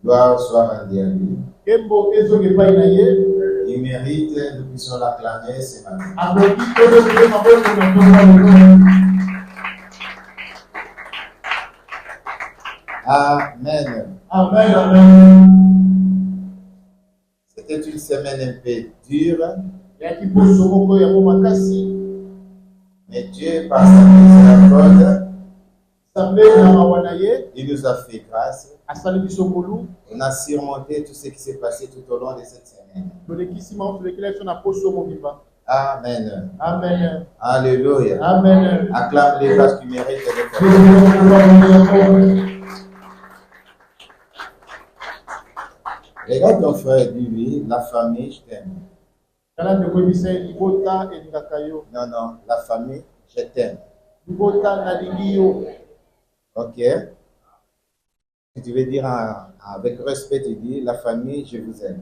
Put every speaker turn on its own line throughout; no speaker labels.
Gloire soit rendue à lui. Il mérite que nous puissions l'acclamer ce matin. Amen.
Amen. Amen.
C'était une semaine un peu dure. Mais Dieu, par sa miséricorde, il nous a fait grâce. On a surmonté tout ce qui s'est passé tout au long de cette semaine. Amen.
Amen.
Alléluia.
Amen.
Acclame-les parce qu'ils méritent d'être. Regarde ton frère et dis-lui, la famille, je t'aime. Non, non, la famille, je t'aime. Ok. Si tu veux dire avec respect, tu dis, la famille, je vous aime.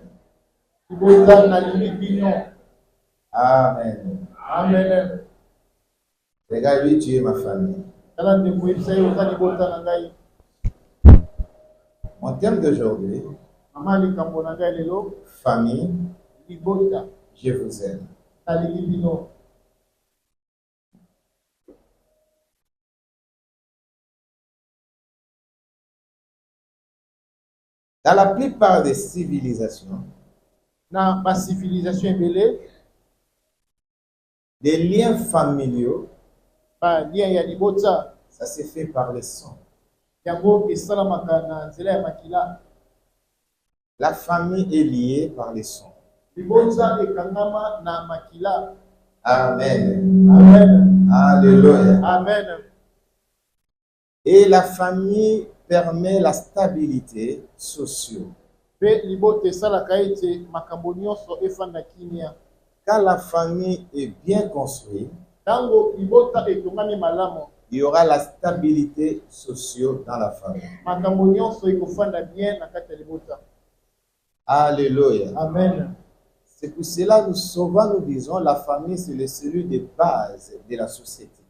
Amen.
Amen.
Regarde, lui, tu es ma famille. Mon thème d'aujourd'hui, famille, je vous aime. Dans la plupart des civilisations, les liens familiaux, ça se fait par le sang. La famille est liée par le sang. Amen.
Amen.
Alléluia.
Amen.
Et la famille permet la stabilité sociale. Quand la famille est bien construite, il y aura la stabilité sociale dans la famille. Alléluia.
Amen.
C'est pour cela nous souvent nous disons la famille c'est le celui de base de la société.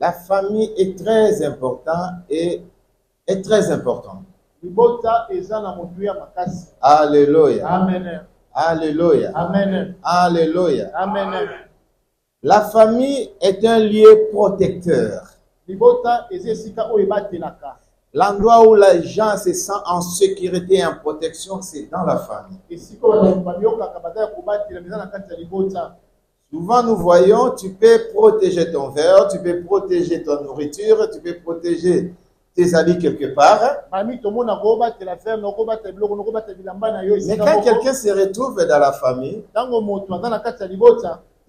La famille est très importante et est très importante. Alléluia.
Amen.
Alléluia.
Amen.
Alléluia.
Amen.
La famille est un lieu protecteur. L'endroit où les gens se sentent en sécurité et en protection, c'est dans la famille. Souvent, nous voyons, tu peux protéger ton verre, tu peux protéger ton nourriture, tu peux protéger tes habits quelque part. Mais quand quelqu'un se retrouve dans la famille,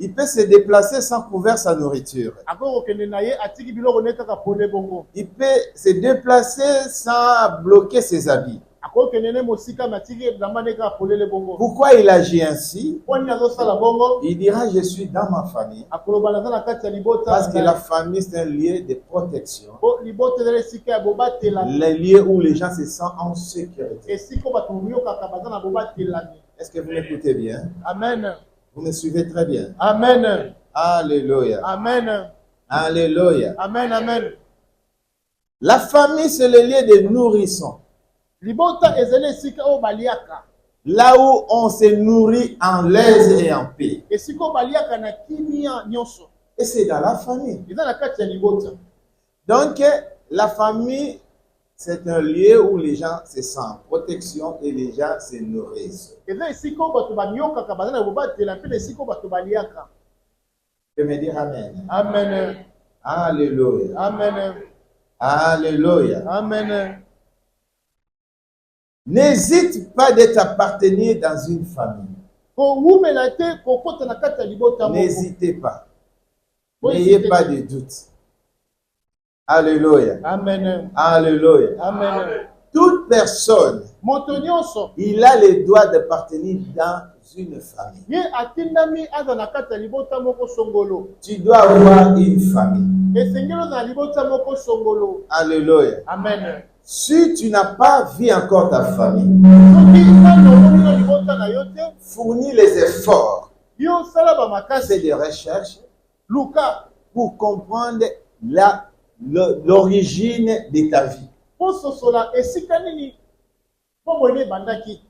il peut se déplacer sans couvrir sa nourriture. Il peut se déplacer sans bloquer ses habits. Pourquoi il agit ainsi? Il dira, je suis dans ma famille. Parce que la famille, c'est un lieu de protection. Le lieu où les gens se sentent en sécurité. Est-ce que vous m'écoutez bien?
Amen.
Vous me suivez très bien.
Amen.
Alléluia.
Amen.
Alléluia.
Amen. Amen.
La famille, c'est le lieu de nourrisson. Là où on se nourrit en l'aise et en paix. Et c'est dans la famille. Donc, la famille, c'est un lieu où les gens se sentent en protection et les gens se nourrissent. Tu peux me dire Amen.
Amen.
Alléluia.
Amen.
Alléluia.
Amen.
N'hésite pas d'être appartenu dans une famille. N'hésitez pas. N'ayez pas de doute. Alléluia.
Amen.
Alléluia.
Amen.
Toute personne, il a le droit d'appartenir dans une famille. Tu dois avoir une famille. Alléluia.
Amen.
Si tu n'as pas vu encore ta famille, fournis les efforts. Fais des recherches. pour comprendre l'origine de ta vie.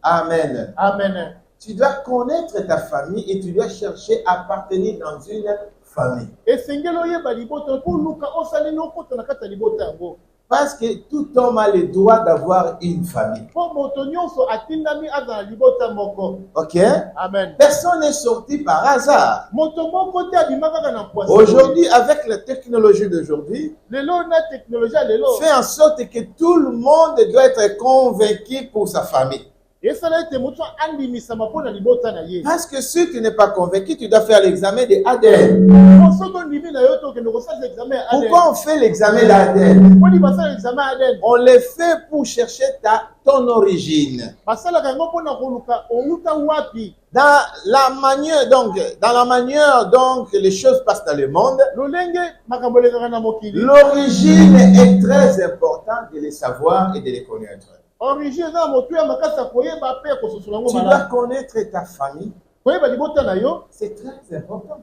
Amen.
Amen.
Tu dois connaître ta famille et tu dois chercher à appartenir dans une famille. Parce que tout homme a le droit d'avoir une famille. Ok?
Amen.
Personne n'est sorti par hasard. Aujourd'hui, avec la technologie d'aujourd'hui, fait en sorte que tout le monde doit être convaincu pour sa famille. Parce que si tu n'es pas convaincu, tu dois faire l'examen de ADN. Pourquoi on fait l'examen d'ADN? On le fait pour chercher ton origine. Dans la manière donc les choses passent dans le monde, l'origine est très importante de les savoir et de les connaître. Tu dois connaître ta famille. C'est très important.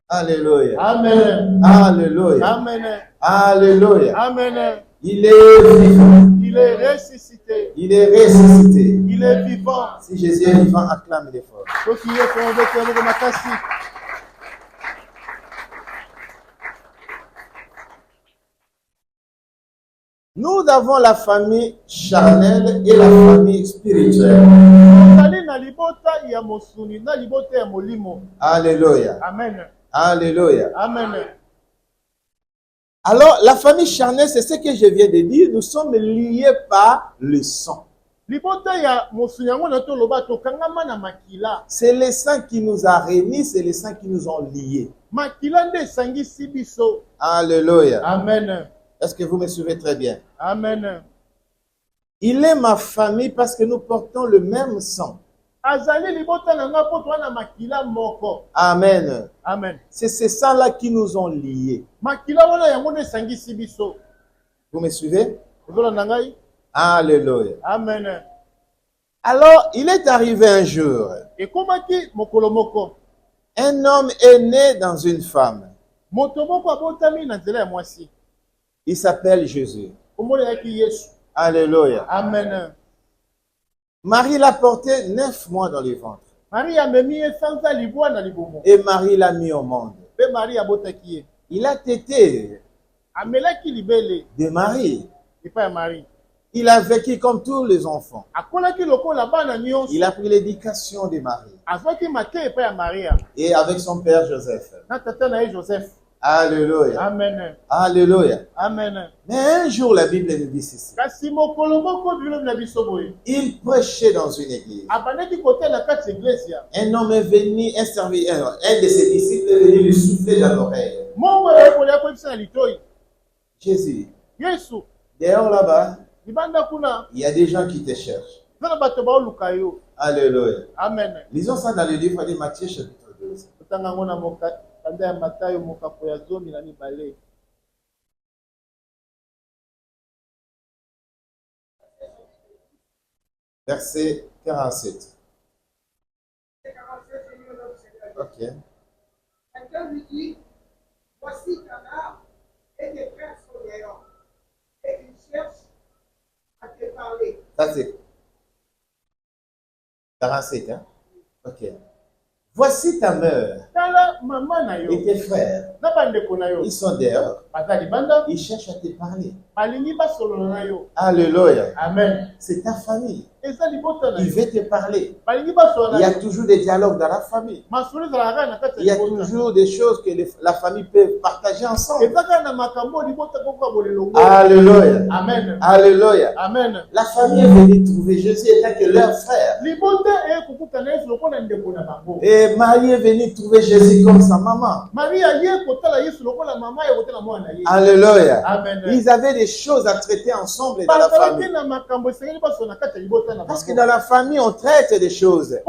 Alléluia.
Amen.
Alléluia.
Amen.
Alléluia.
Amen.
Il est vivant.
Il est ressuscité.
Il est ressuscité.
Il est vivant.
Si Jésus est vivant, acclame-le fort. Nous avons la famille charnelle et la famille spirituelle. Alléluia.
Amen.
Alléluia.
Amen.
Alors, la famille charnelle, c'est ce que je viens de dire. Nous sommes liés par le sang. C'est le sang qui nous a réunis, c'est le sang qui nous ont liés. Alléluia.
Amen.
Est-ce que vous me suivez très bien?
Amen.
Il est ma famille parce que nous portons le même sang. Amen.
Amen.
C'est ce sang-là qui nous ont liés. Vous me suivez? Alléluia.
Amen.
Alors, il est arrivé un jour. Un homme est né dans une femme. Il s'appelle Jésus. Alléluia.
Amen.
Marie l'a porté 9 mois dans le ventre. Et Marie l'a mis au monde. Il a tété de Marie. Il a vécu comme tous les enfants. Il a pris l'éducation de Marie. Et avec son père Joseph. Alléluia.
Amen.
Alléluia.
Amen.
Mais un jour, la Bible nous dit ceci. Il prêchait dans une église. Un homme est venu, un de ses disciples est venu lui souffler dans l'oreille. Jésus, dehors là-bas, il y a des gens qui te cherchent. Alléluia.
Amen.
Lisons ça dans le livre de Matthieu chapitre 12. Verset 47. Ok.
Quelqu'un lui dit, voici ta mère et tes frères sont dehors. Et ils cherchent à te parler.
Ça c'est 47, hein? Ok. Voici ta mère et tes frères. Ils sont dehors. Ils cherchent à te parler. Alléluia.
Amen.
C'est ta famille. Il veut te parler. Il y a toujours des dialogues dans la famille. Il y a toujours des choses que la famille peut partager ensemble. Alléluia.
Amen.
Alléluia.
Amen.
La famille est venue trouver Jésus étant que leur frère. Et Marie est venue trouver Jésus comme sa maman. Alléluia.
Amen.
Ils avaient des choses à traiter ensemble dans la famille. Parce que dans la famille, on traite des choses.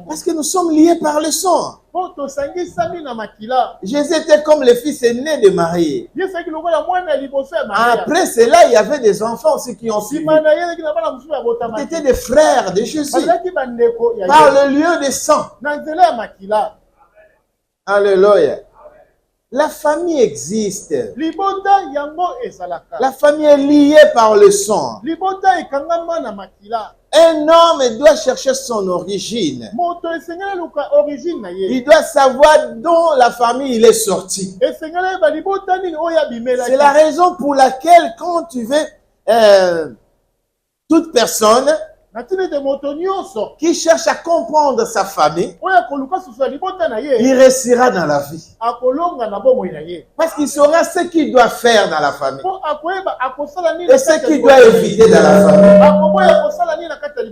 Parce que nous sommes liés par le sang. Jésus était comme le fils aîné de Marie. Après cela, il y avait des enfants aussi qui ont suivi. C'était des frères de Jésus. Par le lieu de sang. Alléluia. La famille existe.
Libota yango ezalaka.
La famille est liée par le sang.
Libota ekangama na makila.
Un homme doit chercher son origine.
Moto esengela luka origine na ye.
Il doit savoir dont la famille il est sorti.
Esengela ba libota nini oya bimela.
C'est la raison pour laquelle quand tu veux toute personne qui cherche à comprendre sa famille, il réussira dans la vie. Parce qu'il saura ce qu'il doit faire dans la famille et ce qu'il doit éviter dans la famille.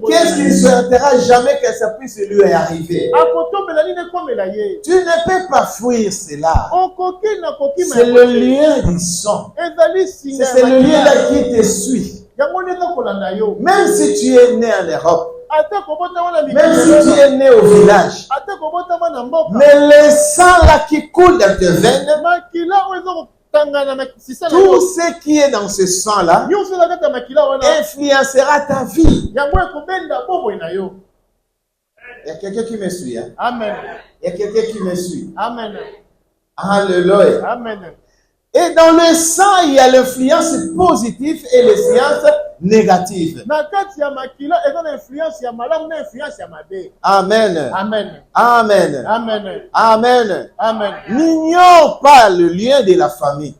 Qu'est-ce qu'il ne souhaitera jamais que ça puisse lui arriver? Tu ne peux pas fuir cela. C'est le lien du sang. C'est le lien là qui te suit. Même si tu es né en Europe, même si tu es né au village, mais le sang là qui coule dans tes veines, tout ce qui est dans ce sang là influencera ta vie. Il y a quelqu'un qui me suit. Hein?
Amen.
Il y a quelqu'un qui me suit.
Amen.
Alléluia.
Amen.
Et dans le sang, il y a l'influence positive et l'influence négative. Amen.
Amen.
Amen.
Amen.
Amen.
Amen.
N'ignore pas le lien de la famille.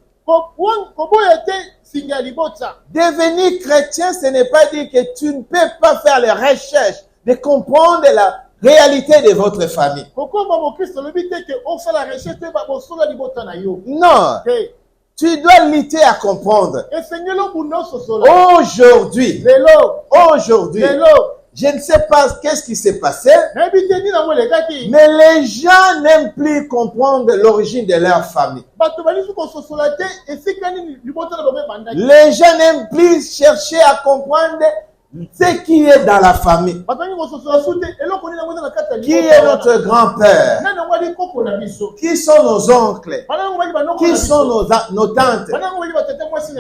Devenir chrétien, ce n'est pas dire que tu ne peux pas faire les recherches de comprendre la réalité de votre famille. Non. Tu dois lutter à comprendre. Aujourd'hui, je ne sais pas qu'est-ce qui s'est passé, mais les gens n'aiment plus comprendre l'origine de leur famille. Les gens n'aiment plus chercher à comprendre ce qui est dans la famille. Qui est notre grand-père? Qui sont nos oncles? Qui sont nos tantes?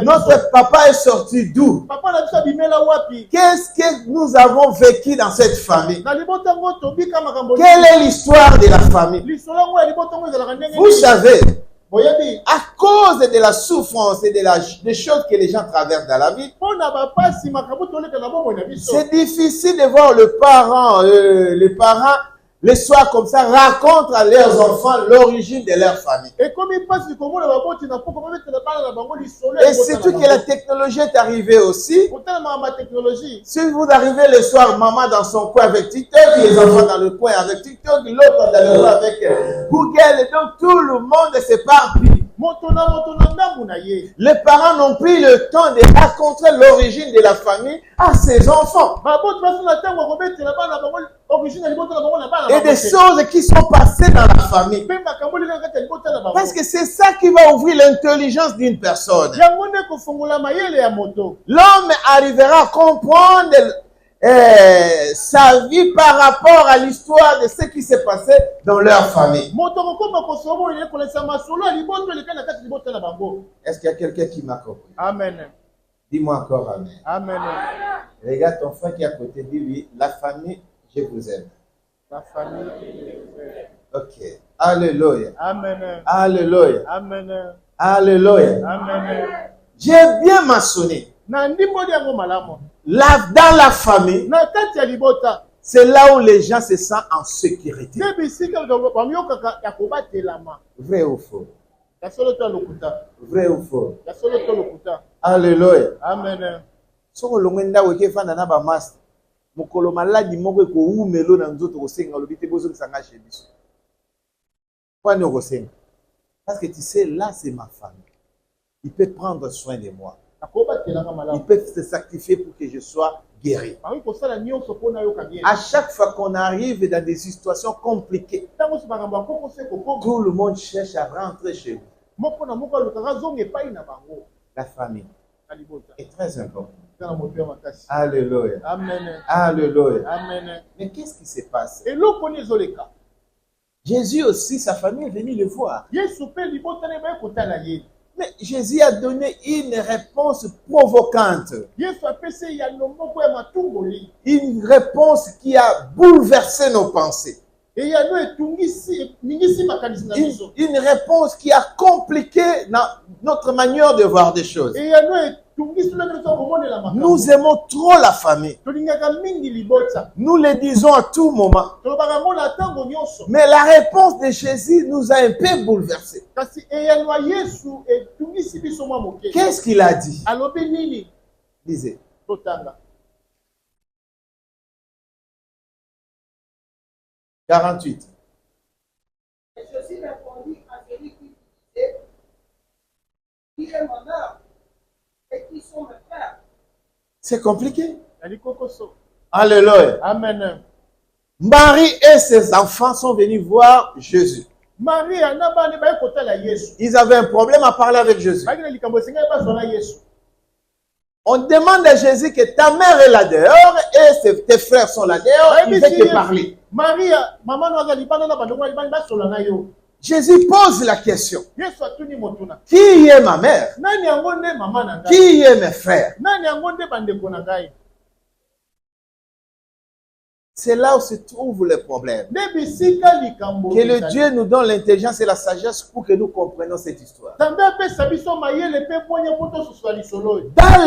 Notre papa est sorti d'où? Qu'est-ce que nous avons vécu dans cette famille? Quelle est l'histoire de la famille? Vous savez, à cause de la souffrance et des choses que les gens traversent dans la vie, c'est difficile de voir les parents, les soirs comme ça, racontent à leurs enfants l'origine de leur famille. Et surtout que la technologie est arrivée aussi. Si vous arrivez le soir, maman dans son coin avec TikTok, les enfants dans le coin avec TikTok, l'autre dans le coin avec Google, et donc tout le monde s'éparpille. Les parents n'ont plus le temps de raconter l'origine de la famille à ses enfants. Et des choses qui sont passées dans la famille. Parce que c'est ça qui va ouvrir l'intelligence d'une personne. L'homme arrivera à comprendre sa vie par rapport à l'histoire de ce qui s'est passé dans leur famille. Est-ce qu'il y a quelqu'un qui m'a compris?
Amen.
Dis-moi encore amen.
Amen.
Regarde ton frère qui est à côté, dis-lui, la famille, je vous aime.
La famille.
Ok. Alléluia.
Amen.
Alléluia.
Amen.
Alléluia.
Amen.
J'ai bien mentionné. Là, dans la famille, c'est là où les gens se sentent en sécurité. Vrai ou faux? Vrai ou faux? Alléluia.
Amen.
Soko longenda weke fanda na ba master. Mokolo maladi moko ko umelo na nzoto ko senga lobite bozo kisanga chez biso. Pourquoi ne kosenga? Parce que tu sais là c'est ma famille. Il peut prendre soin de moi. Il peut se sacrifier pour que je sois guéri. À chaque fois qu'on arrive dans des situations compliquées, tout le monde cherche à rentrer chez vous. La famille est très importante. Alléluia.
Amen.
Alléluia.
Amen.
Mais qu'est-ce qui se passe? Jésus aussi, sa famille est venue le voir. Mais Jésus a donné une réponse provocante. Une réponse qui a bouleversé nos pensées. Une réponse qui a compliqué notre manière de voir des choses. Nous aimons trop la famille. Nous le disons à tout moment. Mais la réponse de Jésus nous a un peu bouleversés. Qu'est-ce qu'il a dit? Lisez. 48.
Et Jésus répondit à celui qui disait, qui est mon âme et qui sont mes frères.
C'est compliqué. Alléluia.
Amen.
Marie et ses enfants sont venus voir Jésus. Ils avaient un problème à parler avec Jésus. On demande à Jésus que ta mère est là dehors et tes frères sont là dehors. Il veut te parler. Jésus pose la question. Qui est ma mère? Qui est mes frères? C'est là où se trouve le problème. Que le Dieu nous donne l'intelligence et la sagesse pour que nous comprenions cette histoire. Dans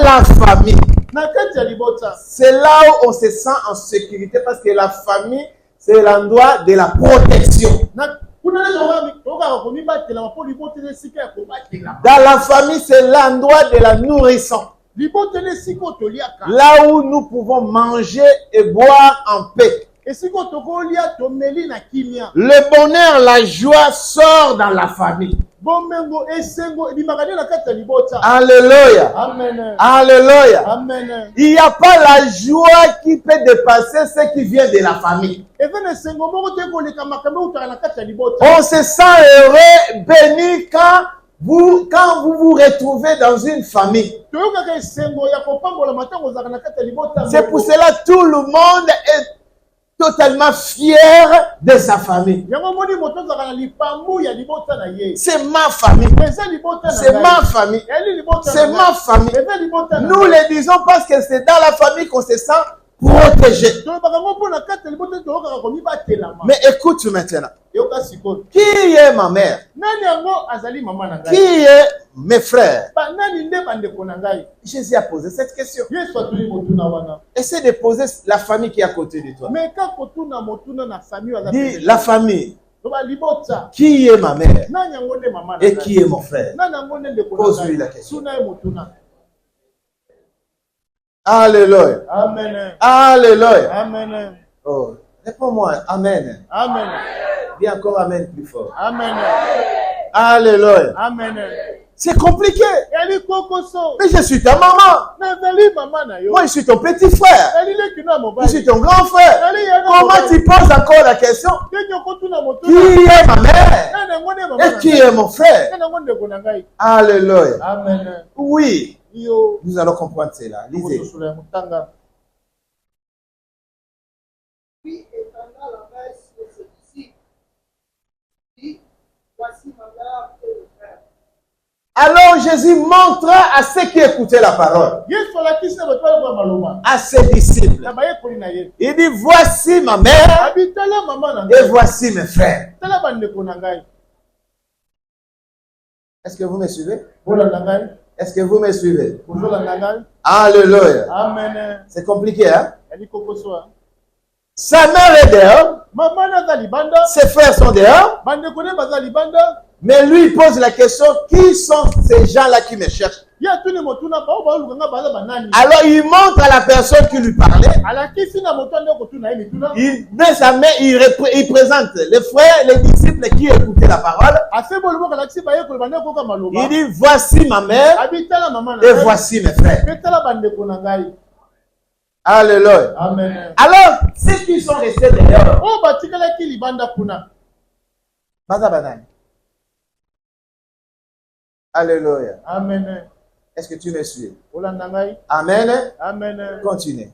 la famille, c'est là où on se sent en sécurité parce que la famille, c'est l'endroit de la protection. Dans la famille, c'est l'endroit de la nourrition. Là où nous pouvons manger et boire en paix. Le bonheur, la joie sort dans la famille. Alléluia.
Amen.
Alléluia.
Amen.
Il n'y a pas la joie qui peut dépasser ce qui vient de la famille. On se sent heureux, béni quand vous vous retrouvez dans une famille. C'est pour cela que tout le monde est totalement fier de sa famille. C'est ma famille. C'est ma famille. C'est ma famille. Nous le disons parce que c'est dans la famille qu'on se sent protégé. Mais écoute maintenant. Qui est ma mère? Qui est mes frères? Jésus a posé cette question. Essaie de poser la famille qui est à côté de toi. Dis la famille. Qui est ma mère? Et qui est mon frère? Pose-lui la question. Alléluia.
Amen.
Alléluia.
Amen.
Oh, réponds-moi. Amen.
Amen.
Dis encore amen plus fort.
Amen.
Alléluia.
Amen.
C'est compliqué. Mais je suis ta maman. Moi, je suis ton petit frère. Je suis ton grand frère. Comment tu poses encore la question? Qui est ma mère? Et qui est mon frère? Alléluia.
Amen.
Oui. Nous allons comprendre cela. Lisez.
Puis étendant la main sur ses disciples, dit, voici ma mère et le frère.
Alors Jésus montra à ceux qui écoutaient la parole, à ses disciples. Il dit, voici ma mère et voici mes frères. Est-ce que vous me suivez? Est-ce que vous me suivez? Alléluia.
Amen.
C'est compliqué, hein? Sa mère est dehors. Ses frères sont dehors. Mais lui, il pose la question, qui sont ces gens-là qui me cherchent? Alors, il montre à la personne qui lui parlait. Il met sa main, il présente les frères, les disciples qui écoutaient la parole. Il dit, voici ma mère et voici mes frères. Alléluia.
Amen.
Alors, ceux qui sont restés dehors, alléluia.
Amen.
Est-ce que tu me suis?
Amen.
Amen. Continue.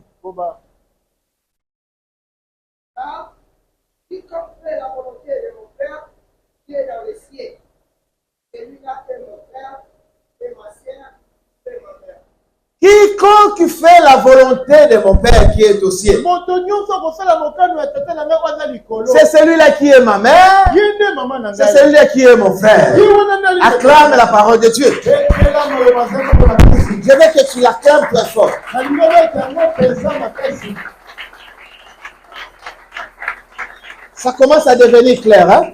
Car, quiconque fait la volonté de mon Père qui est dans les cieux, celui-là est mon frère, et ma sœur, et ma mère.
Quiconque fait la volonté de mon Père qui est aux cieux. C'est celui-là qui est ma mère. C'est celui-là qui est mon frère. Acclame la parole de Dieu. Je veux que tu l'acclames très fort. Ça commence à devenir clair, hein?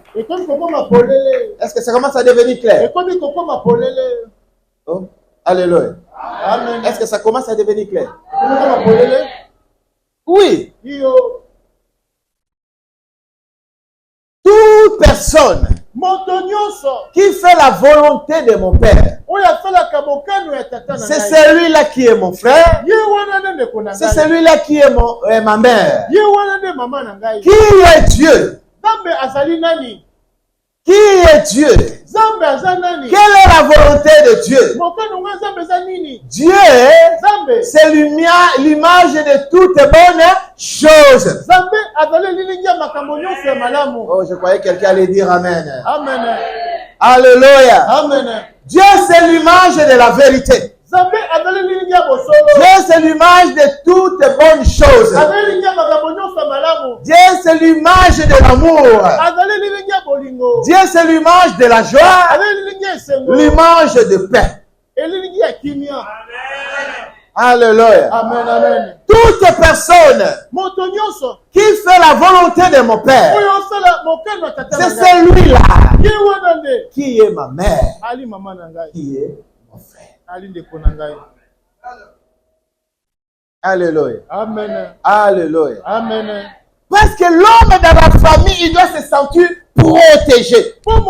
Est-ce que ça commence à devenir clair? Oh, alléluia.
Amen.
Est-ce que ça commence à devenir clair? Oui. Toute personne qui fait la volonté de mon Père, c'est celui-là qui est mon frère, c'est celui-là qui est ma mère. Qui est Dieu? Qui est Dieu? Quelle est la volonté de Dieu? Dieu, c'est l'image de toutes bonnes choses. Oh, je croyais que quelqu'un allait dire Amen.
Amen.
Alléluia.
Amen.
Dieu, c'est l'image de la vérité. Dieu, c'est l'image de toutes bonnes choses. Dieu, c'est l'image de l'amour. Dieu, c'est l'image de la joie, l'image de paix. Alléluia.
Amen, amen.
Toute personne qui fait la volonté de mon Père, c'est celui-là qui est ma mère, qui est mon frère. Alléluia.
Amen.
Alléluia.
Amen.
Parce que l'homme dans la famille, il doit se sentir protégé. L'homme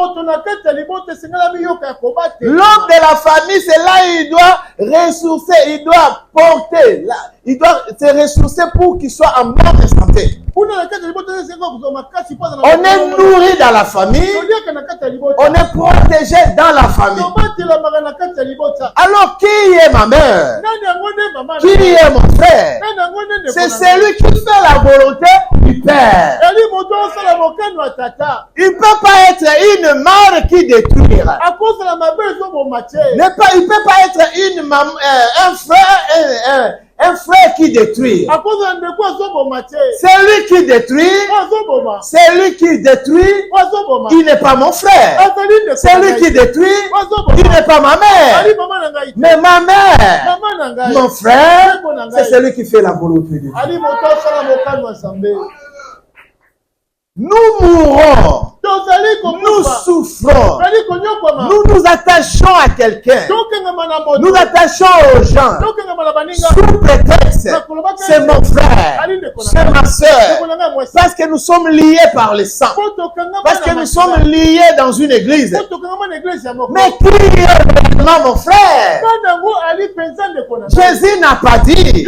de la famille, c'est là il doit ressourcer, il doit porter, il doit se ressourcer pour qu'il soit en bonne santé. On est nourri dans la famille, on est protégé dans la famille. Alors qui est ma mère? Qui est mon frère? C'est celui qui fait la volonté du Père. Il ne peut pas être une mère qui détruit. Il ne peut pas être un frère qui détruit. Celui qui détruit, il n'est pas mon frère. Celui qui détruit, il n'est pas ma mère. Mais ma mère, mon frère, c'est celui qui fait la volonté de Dieu. Nous mourons, nous souffrons, nous nous attachons à quelqu'un, nous attachons aux gens, sous prétexte, c'est mon frère, c'est ma soeur, parce que nous sommes liés par le sang, parce que nous sommes liés dans une église. Mais qui est vraiment mon frère? Jésus n'a pas dit,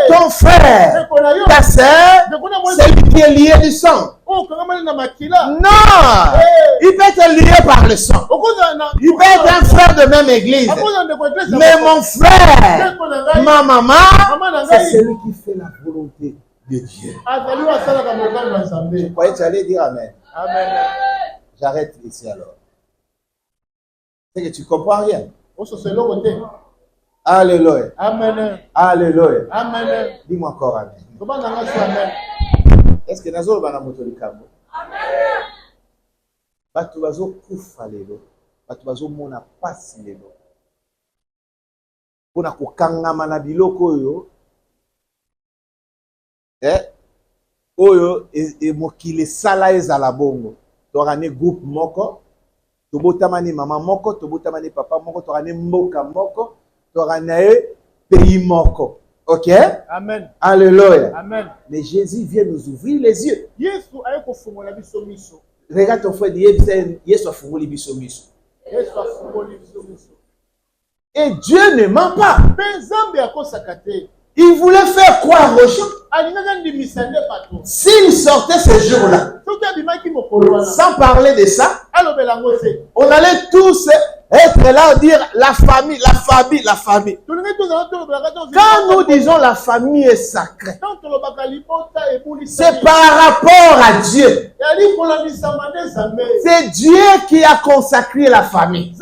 ton frère, ta soeur, c'est lui qui est lié du sang. Non, il peut être lié par le sang. Il peut être un frère de même église. Mais mon frère, ma maman, c'est celui qui fait la volonté de Dieu. Je croyais que tu allais dire Amen.
Amen.
J'arrête ici alors. C'est que tu comprends rien. Alléluia.
Amen.
Alléluia.
Amen.
Dis-moi encore Amen. Est-ce que nazo bana moto likambo? Amen. Batu bazo kufa lelo. Batu bazo mona pasi lelo. Pona kokangama na biloko oyo. Oyo mokile sala ezala bongo. Tokane groupe moko. Tobotamani mama moko, tobotamani papa moko, tokane mboka moko, tokane pays moko. Ok?
Amen.
Alléluia.
Amen.
Mais Jésus vient nous ouvrir les yeux. Regarde ton frère, Jésus a fumé les miso. Et Dieu ne ment pas. Il voulait faire croire aux gens. S'il sortait ce jour-là, sans parler de ça, on allait tous être là et dire la famille, la famille, la famille. Quand nous disons la famille est sacrée, c'est par rapport à Dieu. C'est Dieu qui a consacré la famille.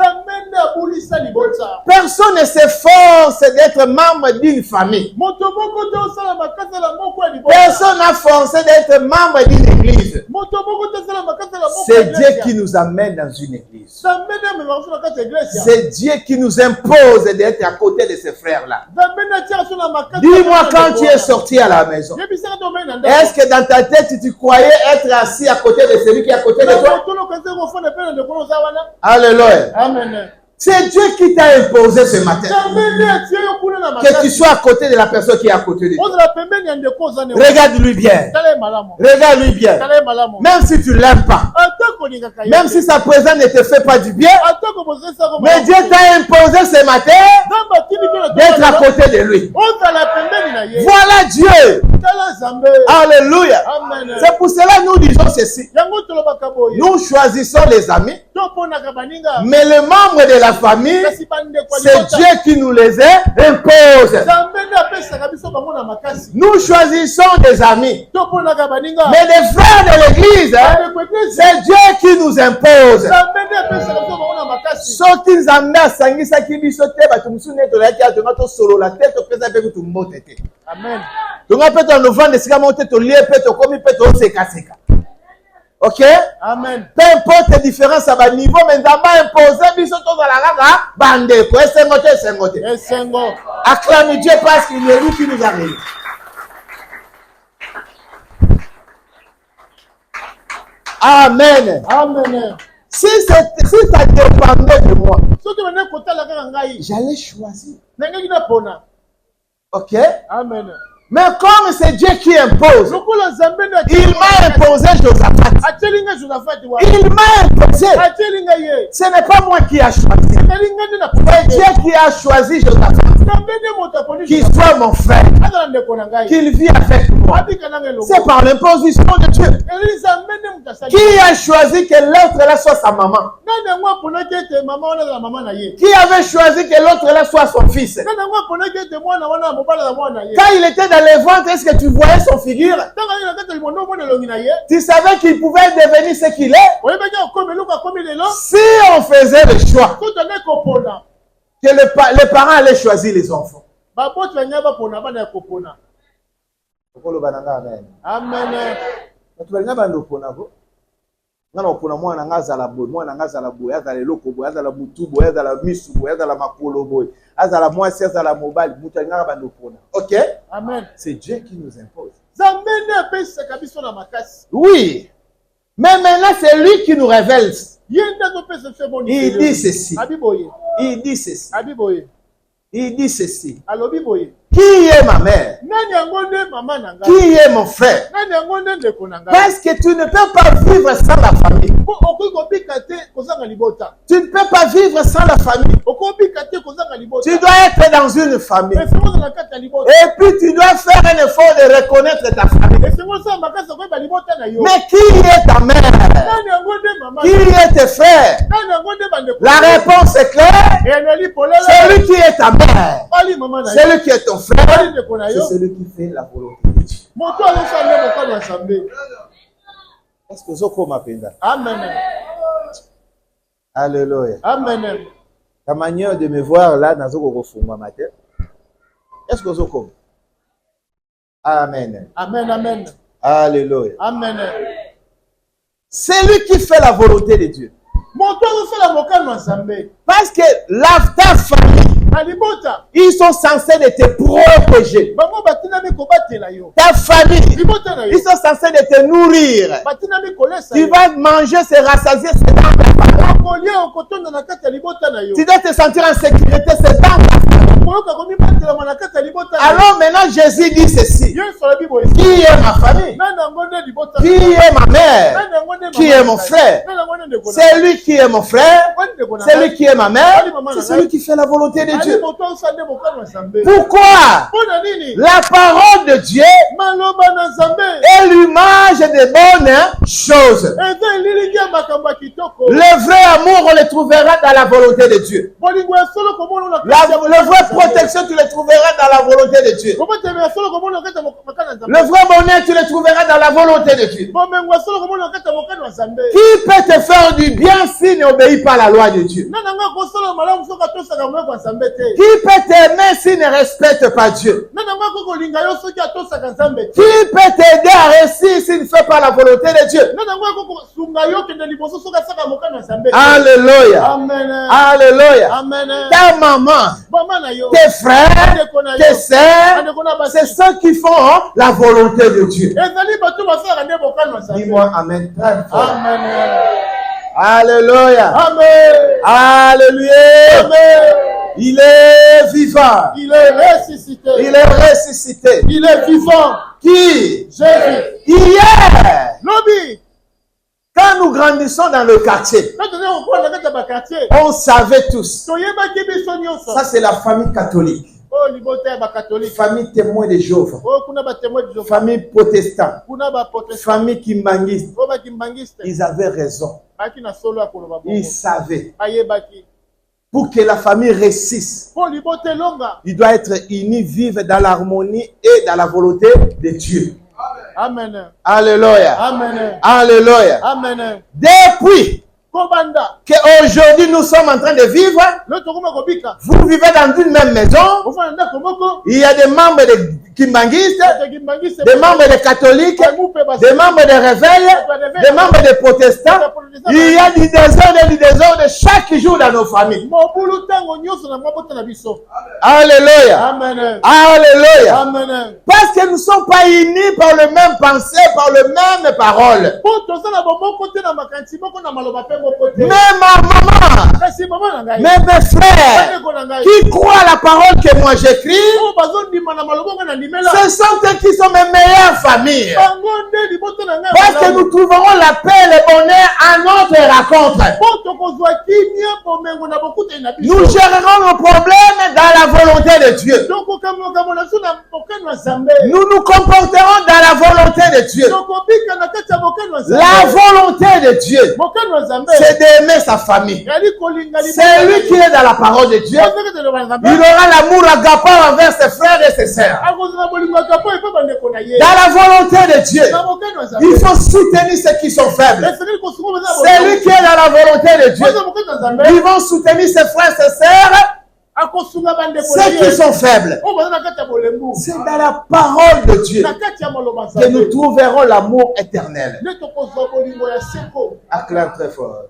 Personne ne s'efforce force d'être membre d'une famille. Personne n'a forcé d'être membre d'une église. C'est Dieu qui nous amène dans une église. C'est Dieu qui nous impose d'être à côté de ces frères-là. Dis-moi quand tu es sorti à la maison. Est-ce que dans ta tête tu croyais être assis à côté de celui qui est à côté de toi? Alléluia.
Amen.
C'est Dieu qui t'a imposé ce matin que tu sois à côté de la personne qui est à côté de toi. Regarde-lui bien. Regarde-lui bien. Même si tu ne l'aimes pas. Même si sa présence ne te fait pas du bien. Mais Dieu t'a imposé ce matin d'être à côté de lui. Voilà Dieu. Alléluia. C'est pour cela que nous disons ceci. Nous choisissons les amis. Mais les membres de la famille, c'est Dieu qui nous les impose. Nous choisissons des amis. Mais des frères de l'église, c'est Dieu qui nous impose. Ce qui nous amène à sangisa qui biso te batumusu ne to laki atonga to solo la tête to pesa pe to mbote te. Amen. Tonga pe to novande sika monte to lie pe to komi pe to seka seka. Ok? Amen. Peu importe les différences à bas niveau, mais d'abord imposer biso to dans la raga bande ko esengote. Esengo. Acclame Dieu parce qu'il est lui qui nous a réunis. Amen. Amen. Si ça dépendait de moi, j'allais choisir. Ok? Amen. Mais comme c'est Dieu qui impose, il m'a imposé Josaphat. Il m'a imposé. Ce n'est pas moi qui a choisi. C'est Dieu qui a choisi Josaphat. Qu'il soit mon frère. Qu'il vit avec moi. C'est par l'imposition de Dieu. Qui a choisi que l'autre là soit sa maman? Qui avait choisi que l'autre là soit son fils? Quand il était dans les ventres, est-ce que tu voyais son figure? Tu savais qu'il pouvait devenir ce qu'il est? Si on faisait le choix que les parents allaient choisir les enfants. Amen. Ngana opona mwana ngazala boy, mwana ngazala boy, azala loko boy, azala butu boy, azala misu boy, azala makolo boy, azala mwasi, azala mobile, mutu ngara bando pona. OK? Amen. C'est Dieu qui nous impose. Oui. Mais maintenant c'est lui qui nous révèle. Il dit ceci. Il dit ceci. Il dit ceci. Qui est ma mère? Qui est mon frère? Parce que tu ne peux pas vivre sans la famille. Tu ne peux pas vivre sans la famille. Tu dois être dans une famille. Et puis tu dois faire un effort de reconnaître ta famille. Mais qui est ta mère? Qui est tes frères? La réponse est claire. Celui qui est ta mère. Celui qui est ton frère. C'est celui qui fait la volonté de Dieu. Est-ce que Zoko m'appelle? Amen. Alléluia. Amen. La manière de me voir là dans Zoko Fuma matin. Est-ce que Zoko? Amen. Amen. Amen. Alléluia. Amen. C'est lui qui fait la volonté de Dieu. Parce que ta famille, ils sont censés de te protéger. Ta famille, ils sont censés de te nourrir. Tu vas manger, se rassasier, c'est dans ta famille. Tu dois te sentir en sécurité, c'est dans ta famille. Alors maintenant Jésus dit ceci. Qui est ma famille? Qui est ma mère? Qui est mon frère? C'est lui qui est mon frère. C'est lui qui est ma mère. C'est celui qui fait la volonté de Dieu. Pourquoi? La parole de Dieu est l'image des bonnes choses. Le vrai amour, on le trouvera dans la volonté de Dieu. La vraie protection, tu le trouveras dans la volonté volonté de Dieu. Le vrai bonheur, tu le trouveras dans la volonté de Dieu. Qui peut te faire du bien s'il n'obéit pas à la loi de Dieu? Qui peut t'aimer s'il ne respecte pas Dieu? Qui peut t'aider à réussir s'il ne fait pas la volonté de Dieu? Alléluia.
Amen.
Alléluia.
Amen.
Ta maman, tes frères, tes sœurs, c'est ceux qui font la volonté de Dieu. Dis-moi Amen.
Amen.
Alléluia.
Amen.
Alléluia.
Amen.
Il est vivant.
Il est ressuscité.
Il est ressuscité.
Il est vivant.
Qui?
Jésus.
Hier,
Lobby.
quand nous grandissons dans le quartier, on savait tous. Ça, c'est la famille catholique. Famille témoin de Jéhovah. Famille protestante. Famille kimbanguiste. Ils avaient raison. Ils savaient. Pour que la famille réussisse, il doit être uni, vivre dans l'harmonie et dans la volonté de Dieu.
Amen.
Alléluia.
Amen.
Alléluia.
Amen.
Depuis qu'aujourd'hui nous sommes en train de vivre, vous vivez dans une même maison, il y a des membres de kimbanguistes, des membres de catholiques, des membres de réveil, des membres de protestants. Il y a du désordre chaque jour dans nos familles. Alléluia.
Amen.
Alléluia.
Amen.
Parce que nous ne sommes pas unis par le même pensée, par le même parole. Mais ma maman, mais mes frères qui croient à la parole que moi j'écris, ce sont eux qui sont mes meilleures familles. Parce que nous trouverons la paix et le bonheur à notre rencontre. Nous gérerons nos problèmes dans la volonté de Dieu. Nous nous comporterons dans la volonté de Dieu. La volonté de Dieu, c'est d'aimer sa famille. C'est lui qui est dans la parole de Dieu. Il aura l'amour agapant envers ses frères et ses sœurs. Dans la volonté de Dieu, il faut soutenir ceux qui sont faibles. C'est lui qui est dans la volonté de Dieu. Ils vont soutenir ses frères et ses sœurs. Ceux qui sont faibles. C'est dans la parole de Dieu que nous trouverons l'amour éternel. Acclame très fort.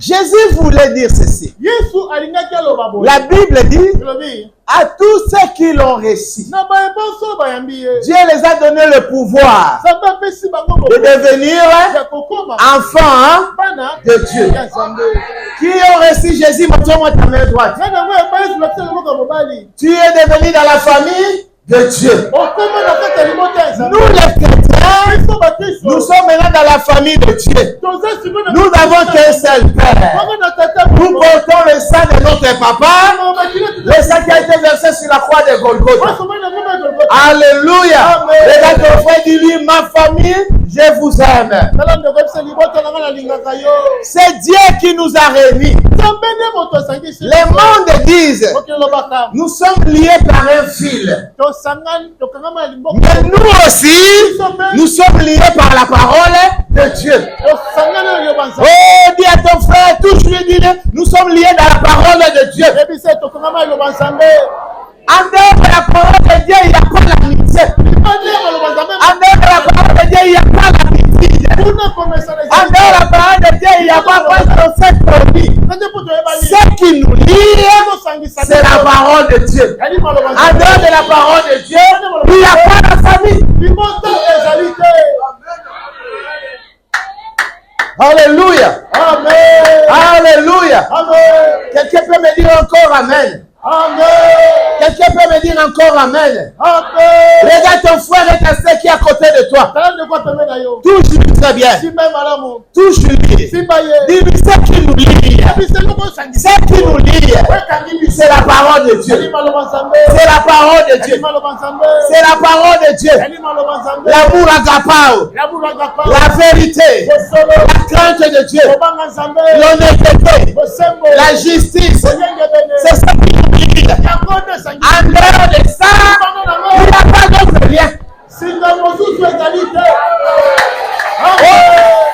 Jésus voulait dire ceci. La Bible dit à tous ceux qui l'ont reçu, Dieu les a donné le pouvoir de devenir enfants de Dieu. Qui ont reçu Jésus, montre-moi ta main droite. Tu es devenu dans la famille de Dieu. Nous les chrétiens, nous sommes maintenant dans la famille de Dieu. Nous n'avons qu'un seul Père. Nous portons le sang de notre papa, le sang qui a été versé sur la croix de Golgotha. Alléluia. Regarde ton frère, dis-lui, ma famille, je vous aime. C'est Dieu qui nous a réunis. Les mondes disent, nous sommes liés par un fil. Mais nous aussi, nous sommes liés par la parole de Dieu. Oh, dis à ton frère, touche-lui, dis-le, nous sommes liés dans la parole de Dieu. En dehors de la parole de Dieu, il n'y a pas l'amitié. En dehors de la parole de Dieu, il n'y a pas l'amitié. En dehors de la parole de Dieu, il n'y a pas de cette produit. Ce qui nous lie, c'est la parole de Dieu. En dehors de la parole de Dieu, il n'y a pas de famille. Alléluia.
Amen.
Alléluia.
Amen.
Quelqu'un peut me dire encore Amen.
Amen.
Quelqu'un peut me dire encore Amen.
Amen.
Regarde ton frère et ta soeur qui est à côté de toi. Touche-lui très bien. Touche-lui. Dis-lui ce qui nous lie. Ce qui nous lie, c'est la parole de Dieu. C'est la parole de Dieu. C'est la parole de Dieu. L'amour agapao. La vérité. La crainte de Dieu. L'honnêteté. La justice. C'est ça qui nous lie. En dehors de ça, il n'y a pas d'autre lien.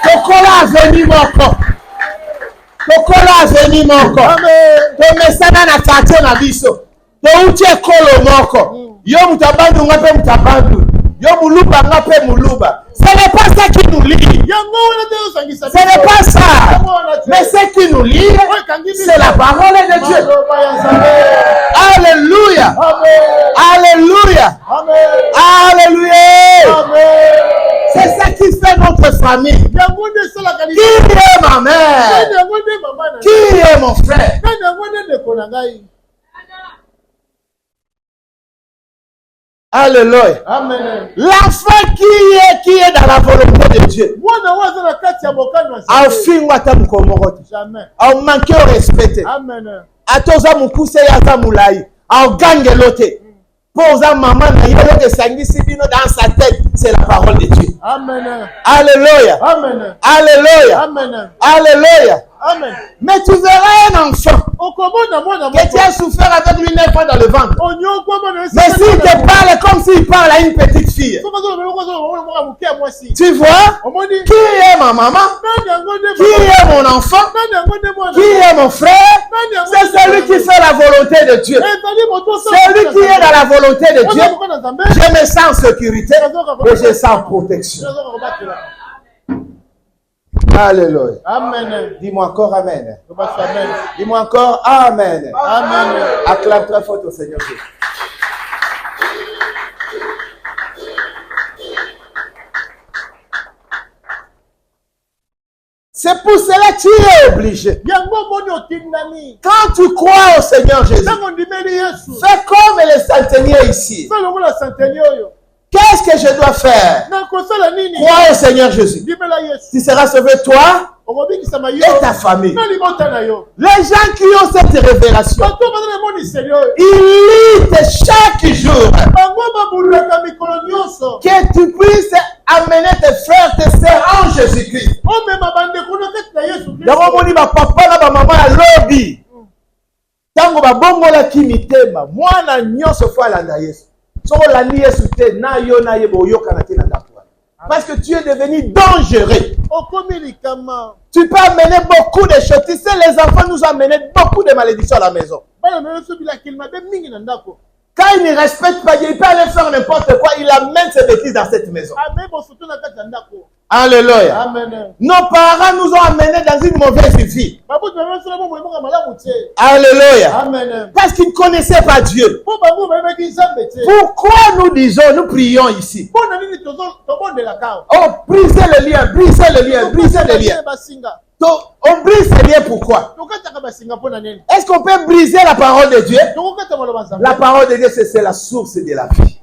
Tokola veni moko. Tokola veni moko. Tomesana na quartier na biso. Touti ekolo moko. Yo mutabandu ngape mutabandu. Yo muluba ngape muluba. Ce n'est pas ça qui nous lie. Ce n'est pas ça. Mais ce qui nous lie, c'est la parole de Dieu. Alléluia. Alléluia. Alléluia. C'est ça qui fait notre famille. Qui est ma mère? Qui est mon frère? Alléluia.
Amen.
L'enfant qui est dans la volonté de Dieu.
Jamais.
A manqué au respect.
Amen.
Atoza mukuse ya mulai. A gangelote. Posa maman na yelo que sangisi bino dans sa tête, c'est la parole de Dieu.
Amen.
Alléluia.
Amen.
Alléluia.
Amen.
Alléluia.
Amen.
Mais tu verras un enfant que tu as souffert avec lui 9 ans dans le ventre. Mais s'il te parle comme s'il parle à une petite fille. Tu vois? Qui est ma maman? Qui est mon enfant? Qui est mon frère? C'est celui qui fait la volonté de Dieu. Celui qui est dans la volonté de Dieu. Je me sens en sécurité et je sens en protection. Alléluia.
Amen.
Dis-moi encore Amen. Dis-moi encore Amen.
Amen.
Acclame très fort au Seigneur Jésus. C'est pour cela que tu es obligé. Quand tu crois au Seigneur Jésus, fais comme les centeniers ici. Qu'est-ce que je dois faire? Crois au Seigneur Jésus. Tu seras sauvé toi et ta famille. Les gens qui ont cette révélation, ils lisent chaque jour que tu puisses amener tes frères, tes sœurs en Jésus-Christ. Tango babongola kimitema mwana nyonso fo alanda Yesu. Soko landi Yesu te na yo na ye boyoka na te na ndako. Parce que tu es devenu dangereux. Tu peux amener beaucoup de choses. Tu sais, les enfants nous ont amené beaucoup de malédictions à la maison. Quand il ne respecte pas Dieu, il peut aller faire n'importe quoi. Il amène ses bêtises dans cette maison. Alléluia.
Amen.
Nos parents nous ont amenés dans une mauvaise vie. Alléluia.
Amen.
Parce qu'ils ne connaissaient pas Dieu. Pourquoi nous disons, nous prions ici? Oh, brisez le lien, brisez le lien, brisez le lien. On brise ce lien pourquoi? Est-ce qu'on peut briser la parole de Dieu? La parole de Dieu, c'est la source de la vie.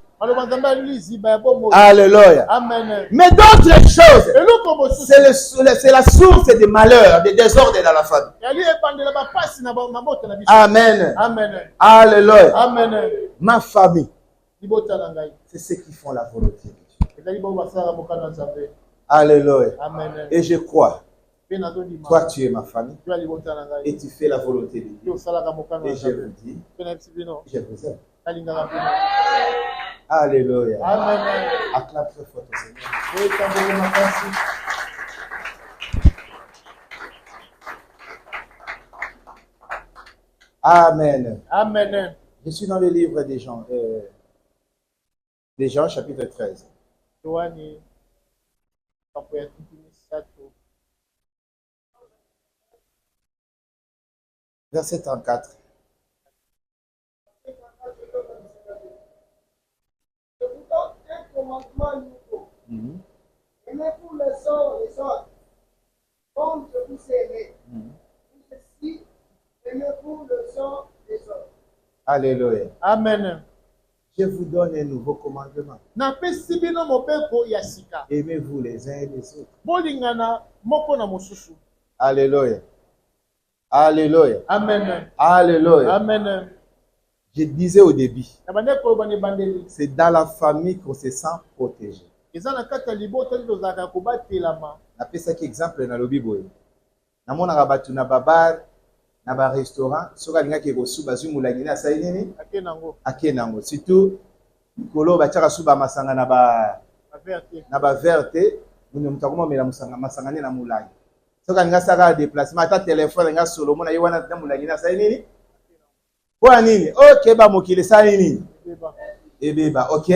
Alléluia.
Amen.
Mais d'autres choses, c'est la source des malheurs, des désordres dans la famille. Amen.
Amen.
Alléluia.
Amen.
Ma famille, c'est ceux qui font la volonté de Dieu. Alléluia.
Amen.
Et je crois, toi tu es ma famille et tu fais la volonté de Dieu. Et je vous dis, je vous aime. Alléluia.
Amen.
Acclame très fort au Seigneur. Amen.
Amen.
Je suis dans le livre des Jean, chapitre 13. Verset 34.
Aimez pour les autres, comme je vous ai aimé. Vous aussi, aimez pour les autres.
Alléluia.
Amen.
Je vous donne un nouveau commandement. Aimez-vous les uns et les autres. Alléluia. Alléluia.
Amen.
Alléluia.
Amen.
Je disais au début, c'est dans la famille qu'on se sent protégé. Appelez ça exemple dans le Bible. Na mona rabatu na babar, na ba restaurant, soka linga ke kosu bazu mulangi na sai nini? Akenango. Surtout kolo ba tshaka suba masanga na ba verte, munyo mtakoma mela masanga na mulangi. Soka linga saka déplacement ata téléphone linga solo mona yewana na mulangi na sai nini? Kwa nini? OK ba mokile sai nini? Ebeba, OK?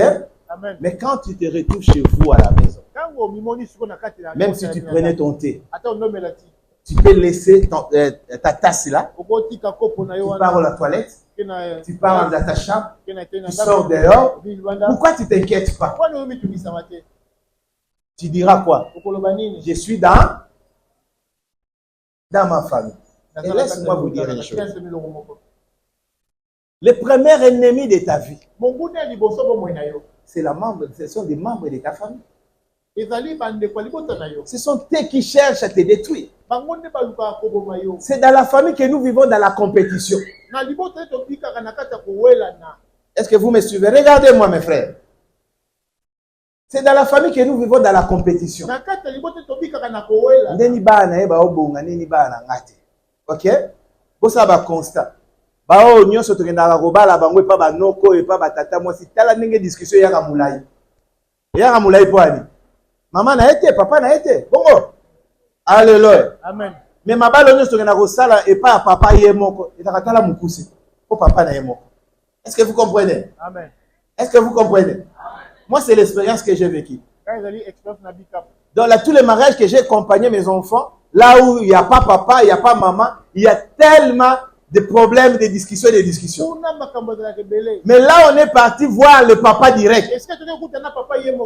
Amen.
Mais quand tu te retrouves chez vous à la maison, même si tu prenais ton thé, tu peux laisser ta tasse là, tu pars à la toilette, tu pars dans ta chambre, tu sors dehors. Pourquoi tu ne t'inquiètes pas? Tu diras quoi? Je suis dans ma famille. Et laisse-moi vous dire une chose. Le premier ennemi de ta vie, ce sont des membres de ta famille. Ce sont eux qui cherchent à te détruire. C'est dans la famille que nous vivons dans la compétition. Est-ce que vous me suivez? Regardez-moi mes frères. C'est dans la famille que nous vivons dans la compétition. Ok? Vous savez constat. Bao nyonso tokendaka kobala bango epa banoko epa batata mwasi tala ndenge discussion yaka mulai. Yaka mulai po ani. Mama na ete, papa na ete. Bongo. Alléluia.
Amen.
Mais mabalo nyonso tokendaka kosala epa papa ye moko etaka tala mukusi. Po papa na ye moko. Est-ce que vous comprenez?
Amen.
Est-ce que vous comprenez? Amen. Moi c'est l'expérience que j'ai vécue. Dans tous les mariages que j'ai accompagné mes enfants, là où il n'y a pas papa, il n'y a pas maman, il y a tellement des problèmes, des discussions. Mais là, on est parti voir le papa direct.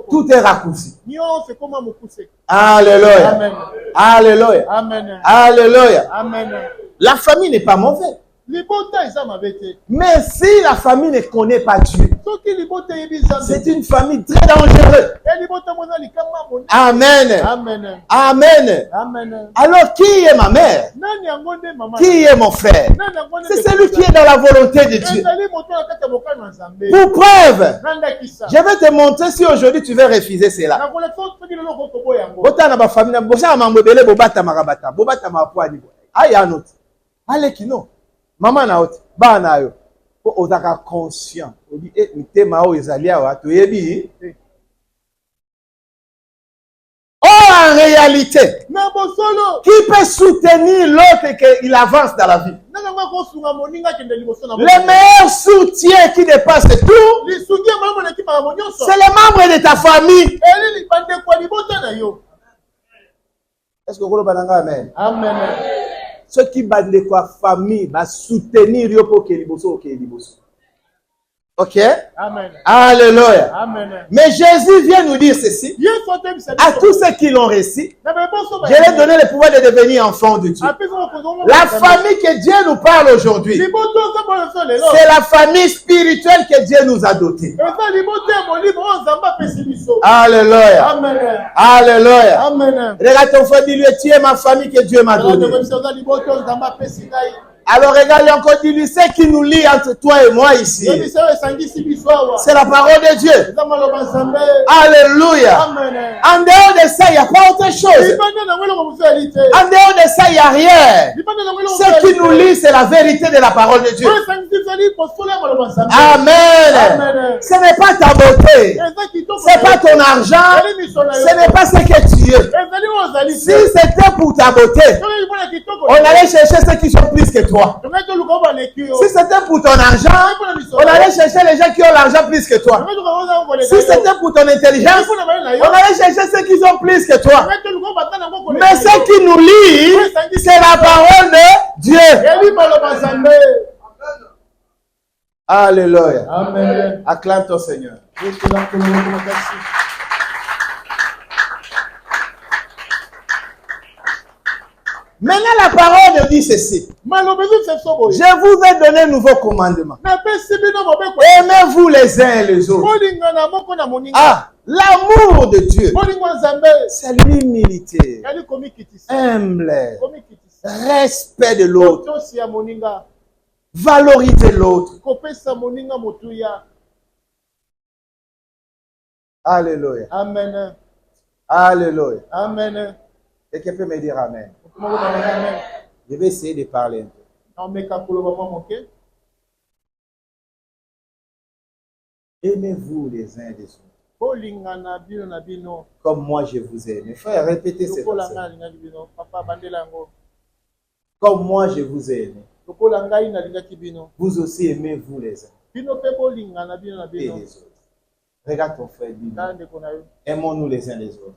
Tout est raccourci. Alléluia.
Amen.
Alléluia.
Amen.
Alléluia.
Amen.
La famille n'est pas mauvaise. Mais si la famille ne connaît pas Dieu, c'est une famille très dangereuse. Amen.
Amen.
Amen.
Amen.
Alors, qui est ma mère? Qui est mon frère? C'est celui qui est dans la volonté de Dieu. Pour preuve, je vais te montrer si aujourd'hui tu veux refuser cela. Maman na oti ba na yo po ozaka conscient obi mitema o ezali awa toyebi en réalité qui peut soutenir l'autre qu'il avance dans la vie. Le meilleur soutien qui dépasse tout, c'est les membres de ta famille. Est-ce que vous le amen?
Amen.
Ceux qui battent de quoi famille va soutenir yo pour que liboso. Ok?
Amen.
Alléluia.
Amen.
Mais Jésus vient nous dire ceci. À tous ceux qui l'ont reçu, je leur ai donné le pouvoir de devenir enfants de Dieu. La famille que Dieu nous parle aujourd'hui, c'est la famille spirituelle que Dieu nous a dotée. Alléluia.
Amen.
Alléluia.
Amen.
Regarde ton frère, dis-lui, tu es ma famille que Dieu m'a donnée. Alors regardez encore, dis-lui, ce qui nous lie entre toi et moi ici, c'est la parole de Dieu. Alléluia. En dehors de ça, il n'y a pas autre chose. En dehors de ça, il n'y a rien. Ce qui nous lie, c'est la vérité de la parole de Dieu. Amen. Ce n'est pas ta beauté. Ce n'est pas ton argent. Ce n'est pas ce que tu es. Si c'était pour ta beauté, on allait chercher ceux qui sont plus que toi. Si c'était pour ton argent, on allait chercher les gens qui ont l'argent plus que toi. Si c'était pour ton intelligence, on allait chercher ceux qui ont plus que toi. Mais ce qui nous lie, c'est la parole de Dieu. Alléluia.
Amen.
Acclame ton Seigneur. Maintenant, la parole dit ceci. Je vous ai donné un nouveau commandement. Aimez-vous les uns et les autres. Ah, l'amour de Dieu, c'est l'humilité, humble, respect de l'autre, valoriser l'autre. Alléluia.
Amen.
Alléluia.
Amen.
Quelqu'un peut me dire Amen. Je vais essayer de parler un peu. Aimez-vous les uns des autres. Comme moi je vous aime. Frère, répétez cette chose. Comme moi je vous ai aimé. Vous aussi aimez-vous les uns et les autres. Regarde ton frère, dis-nous. Aimons-nous les uns les autres.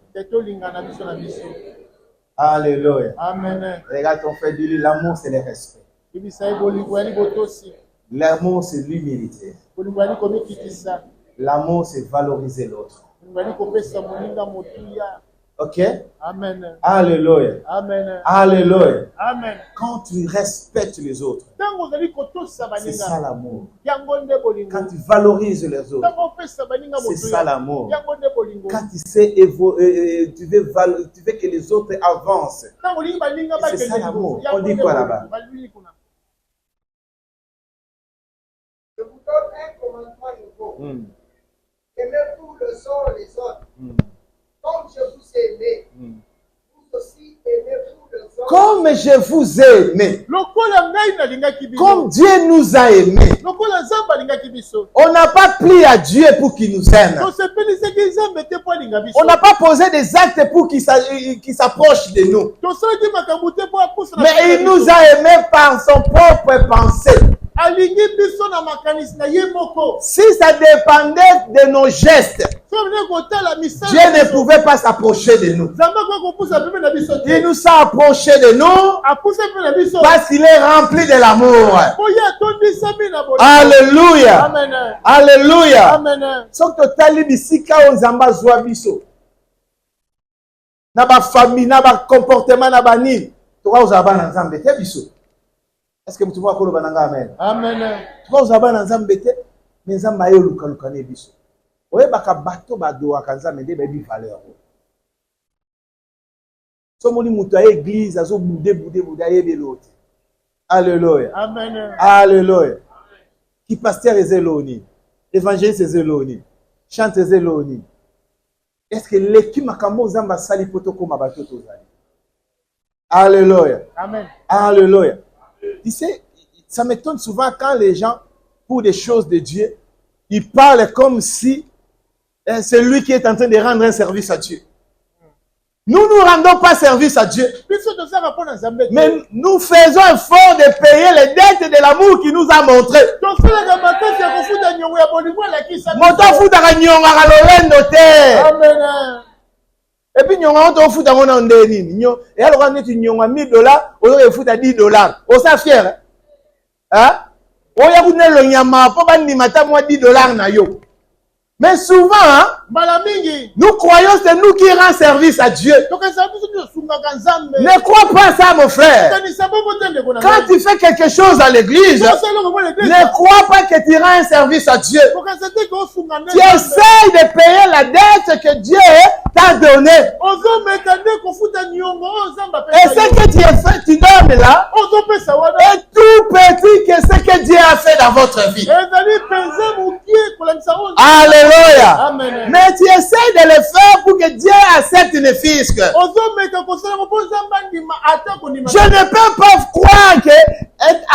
Alléluia.
Amen.
Regarde ton frère, dis-lui, l'amour c'est le respect. L'amour c'est l'humilité. L'amour c'est valoriser l'autre. Ok?
Amen.
Alléluia.
Amen.
Alléluia.
Amen.
Quand tu respectes les autres, c'est ça l'amour. Quand tu valorises les autres, c'est ça l'amour. Quand tu sais tu veux que les autres avancent, c'est ça l'amour. On dit quoi là-bas?
Je vous donne un commandement nouveau. Aimez-vous les uns les autres. Comme je vous ai aimé, vous aussi aimez-vous les autres.
Comme je vous ai aimé, comme Dieu nous a aimés, on n'a pas pris à Dieu pour qu'il nous aime. On n'a pas posé des actes pour qu'il s'approche de nous. Mais il nous a aimés par son propre pensée. Si ça dépendait de nos gestes, Dieu ne pouvait pas s'approcher de nous. Il nous a approché de nous parce qu'il est rempli de l'amour. Alléluia.
Amen.
Alléluia.
Amen.
Son total bisika onzamba zwa biso. Na ba famille, na ba comportement, na ba ni. Toka uzaba na nzambe te biso. Est-ce que mtu wako loba nanga amen?
Amen.
Toka uzaba na nzambe te, mais nzamba yo luka luka ne biso. Oye baka bato badoa kanzambe nde bebi valeur. Somoni mutu a église azo boude ayebe l'autre. Alléluia.
Amen.
Alléluia. Qui pasteur ezéloni, évangéliste ezéloni, chante ezéloni. Est-ce que l'équipe makambo zamba sali poto koma bato tozali? Alléluia.
Amen.
Alléluia. Tu sais, ça m'étonne souvent quand les gens, pour des choses de Dieu, ils parlent comme si c'est lui qui est en train de rendre un service à Dieu. Nous ne rendons pas service à Dieu. Mais nous faisons effort de payer les dettes de l'amour qu'il nous a montré.
Amen.
Et puis, nous avons fait $1000. Et alors, on a fait $1000. On a fait $10. On s'est fier. Hein? On a fait $10. Mais souvent, hein, nous croyons que c'est nous qui rendons service à Dieu. Ne crois pas ça, mon frère. Quand tu fais quelque chose à l'église, ne crois pas que tu rends un service à Dieu. Tu essayes de payer la dette que Dieu t'a donnée. Et ce que tu donnes là est tout petit que ce que Dieu a fait dans votre vie. Alléluia.
Amen.
Mais tu essaies de le faire pour que Dieu accepte une fisc. Je ne peux pas croire que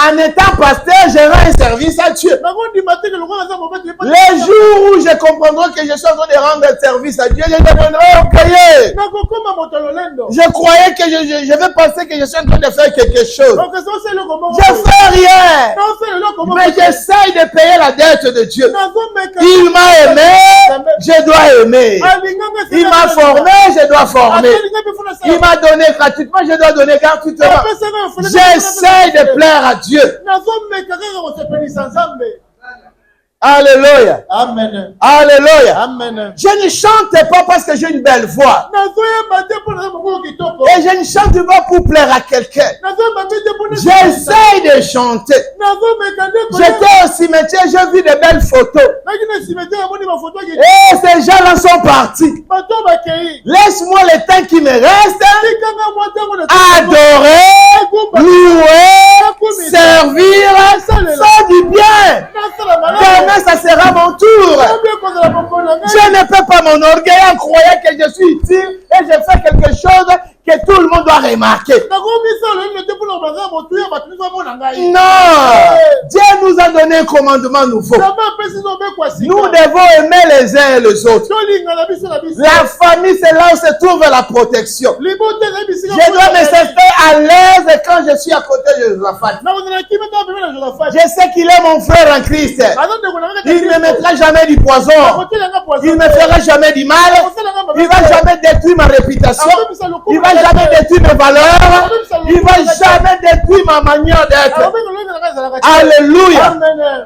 en étant pasteur, je rends un service à Dieu. Les jours où je comprendrai que je suis en train de rendre un service à Dieu, je deviendrai orgueilleux. Je croyais que je vais penser que je suis en train de faire quelque chose. Je ne fais rien. Mais j'essaie de payer la dette de Dieu. Il m'a aimé, je dois aimer. Il m'a formé, je dois former. Il m'a donné gratuitement, je dois donner gratuitement. J'essaie de plaire à Dieu. Alléluia.
Amen.
Alléluia.
Amen.
Je ne chante pas parce que j'ai une belle voix. Et je ne chante pas pour plaire à quelqu'un. J'essaie de chanter. J'étais au cimetière, j'ai vu de belles photos. Et ces gens-là sont partis. Laisse-moi le temps qui me reste. Adorer, louer, servir, faire du bien. Demain, ça sera mon tour. Je ne peux pas m'enorgueillir en croyant que je suis utile et je fais quelque chose que tout le monde doit remarquer. Non. Dieu nous a donné un commandement nouveau. Nous devons aimer les uns et les autres. La famille, c'est là où se trouve la protection. Je dois me sentir à l'aise quand je suis à côté de Josaphat. Je sais qu'il est mon frère en Christ. Il ne me mettra jamais du poison. Il ne me fera jamais du mal. Il ne va jamais détruire ma réputation. Il ne va jamais détruire mes valeurs. Il ne va jamais détruire ma manière d'être. Alléluia.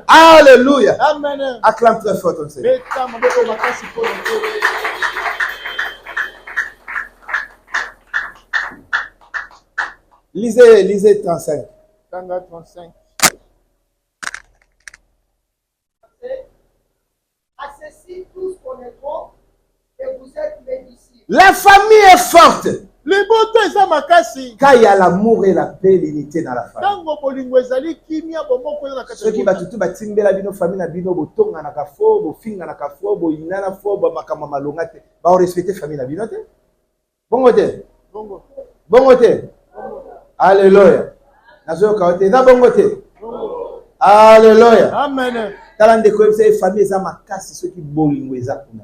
Alléluia. Acclame très fort ton Seigneur. Lisez 35.
À ceci, tous connaîtront que vous êtes mes disciples.
La famille est forte. Quand il y a l'amour et la paix, l'unité dans la famille. Ceux qui battent tout, batimbela bino famille na bino botonga na kafo, bofinga na kafo, boina na fo, bamakama malongate, ba respecter famille na bino te. Bongo te. Bongo te. Alléluia. Nazo kaote na bongo te. Alléluia.
Amen.
Talande ko esa famille za makasi ceux qui bolingo eza kuna.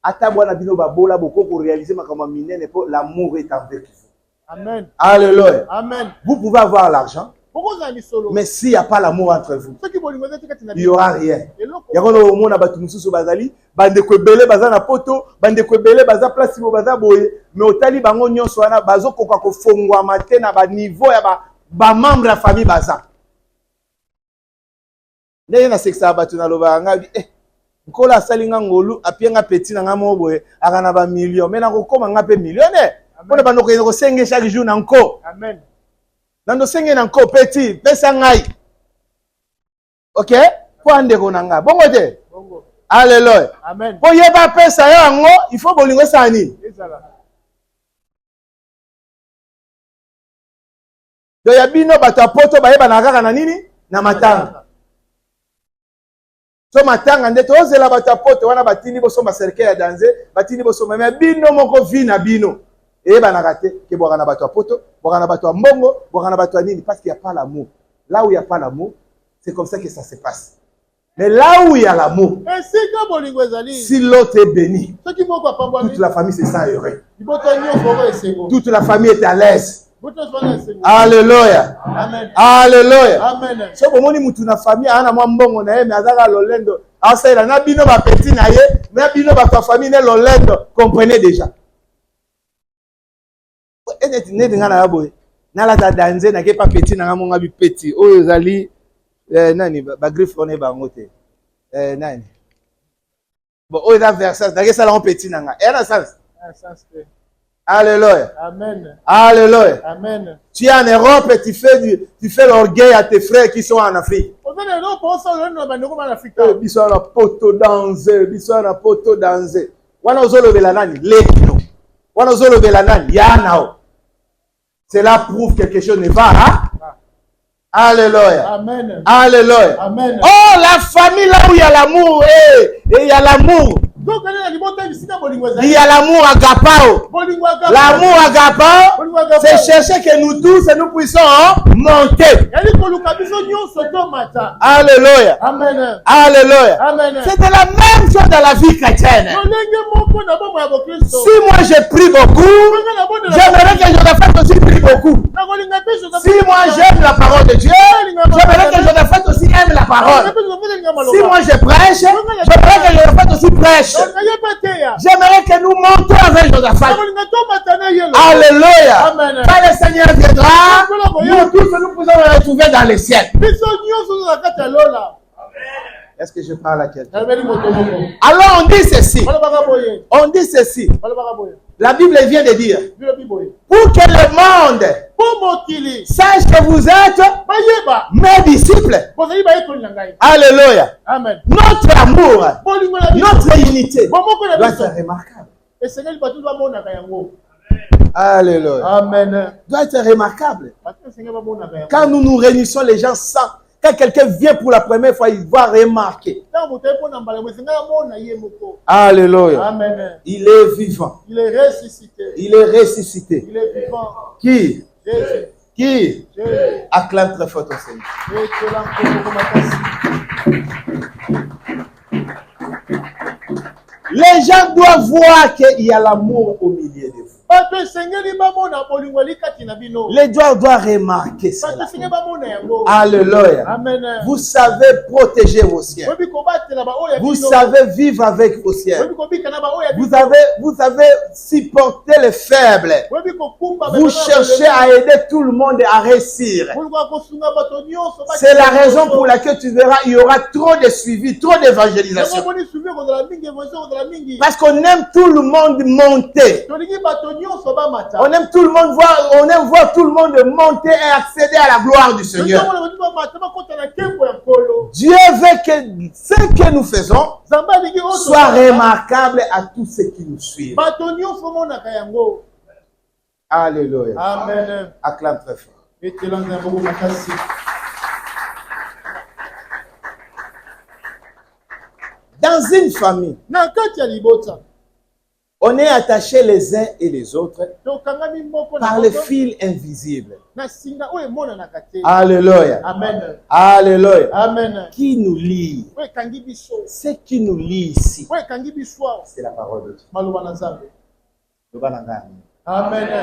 Ata bwana bino babola boko ko réaliser makama minene pour l'amour est avec vous.
Amen.
Alléluia.
Amen.
Vous pouvez avoir l'argent, mais s'il n'y a pas l'amour entre vous, il n'y aura rien. Yakono omona batu mususu bazali bande ko belé baza na poto, bande ko belé baza place bo baza boye, mais otali bango nyonso wana bazo koka ko fongwa maté na ba niveau ya ba membre la famille baza. Ndenge na sexa batu na loba nga nkola salinga ngolu apienga petit na ngamo boye akana ba million mais na kokoma nga pe millionnaire. Pona bando ko senge chaque jour na nko.
Amen.
Nando senge na nko petit pesa ngai. OK? Po andeko na nga. Bongo te?
Bongo.
Alléluia.
Amen.
Po yeba pesa yango, il faut bolingo sani. Do ya bino bato poto bayeba na kaka na nini? Na matanga. So matanga nde tozela bato poto wana batini boso ba cercle ya danse, batini boso mais bino moko vi na bino. Eyeba na kate ke boka na bato poto, boka na bato mbongo, boka na bato nini parce qu'il y a pas l'amour. Là où il y a pas l'amour, c'est comme ça que ça se passe. Mais là où il y a l'amour, si l'autre est béni, toute la famille se sent heureux. Toute la famille est à l'aise. Alléluia.
Amen.
Alléluia.
Amen.
So bomoni mutu na famille ana mwa mbongo na ye mais azaka lolendo. Asaila na bino ba petit na ye, na bino ba famille ne lolendo, comprenez déjà. Ene ndinga na boye. Na la ta danze na ke pa petit na ngamonga bi petit. Oyo zali nani ba griffe on est bango te. Nani. Bon oyo da verset, na ke sala on petit na nga. Era sens.
Sens.
Alléluia.
Amen.
Alléluia.
Amen.
Tu es en Europe et tu fais l'orgueil à tes frères qui sont en Afrique. Biso na poto danse, biso na poto danse. Wana ozolo belanani, lekino. Wana ozolo belanani, yanao. Cela prouve que quelque chose ne va. Hein? Alléluia.
Amen.
Alléluia.
Amen.
Oh, la famille là où il y a l'amour, et il y a l'amour. Il y a l'amour agapao. L'amour agapao, c'est chercher que nous tous et nous puissions monter. Alléluia.
Amen.
Alléluia.
Amen.
C'est de la même chose dans la vie chrétienne. Si moi j'ai pris beaucoup, j'aimerais que Josaphat aussi prie beaucoup. Si moi j'aime la parole de Dieu, j'aimerais que Josaphat aussi aime la parole. Si moi je prêche, j'aimerais que Josaphat aussi prêche. J'aimerais que nous montons avec Josaphat. Alléluia. Quand le Seigneur viendra, nous tous nous pouvons nous retrouver dans les ciels. Est-ce que je parle à quelqu'un? Alors on dit ceci. On dit ceci. La Bible vient de dire, pour que le monde sache que vous êtes mes disciples. Alléluia.
Amen.
Notre amour, notre unité doit être remarquable. Alléluia.
Amen.
Doit être remarquable. Quand nous nous réunissons, les gens sentent. Quand quelqu'un vient pour la première fois, il va remarquer. Alléluia.
Amen.
Il est vivant.
Il est ressuscité.
Il est ressuscité.
Il est vivant.
Qui?
Jésus.
Qui?
Jésus.
Acclame très fort ton Seigneur. Les gens doivent voir qu'il y a l'amour au milieu de vous. Les gens doivent remarquer cela. Alléluia.
Amen.
Vous savez protéger vos siens. Vous savez vivre avec vos siens. Vous savez supporter les faibles. Vous cherchez à aider tout le monde à réussir. C'est la raison pour laquelle tu verras, il y aura trop de suivi, trop d'évangélisation. Parce qu'on aime tout le monde monter. On aime tout le monde voir, on aime voir tout le monde monter et accéder à la gloire du Seigneur. Dieu veut que ce que nous faisons soit remarquable à tous ceux qui nous suivent. Alléluia.
Amen.
Acclame très fort. Dans une famille, on est attachés les uns et les autres par les fils invisibles. Alléluia.
Amen.
Alléluia.
Amen.
Qui nous lie? Ce qui nous lie ici, c'est la parole de Dieu.
Amen.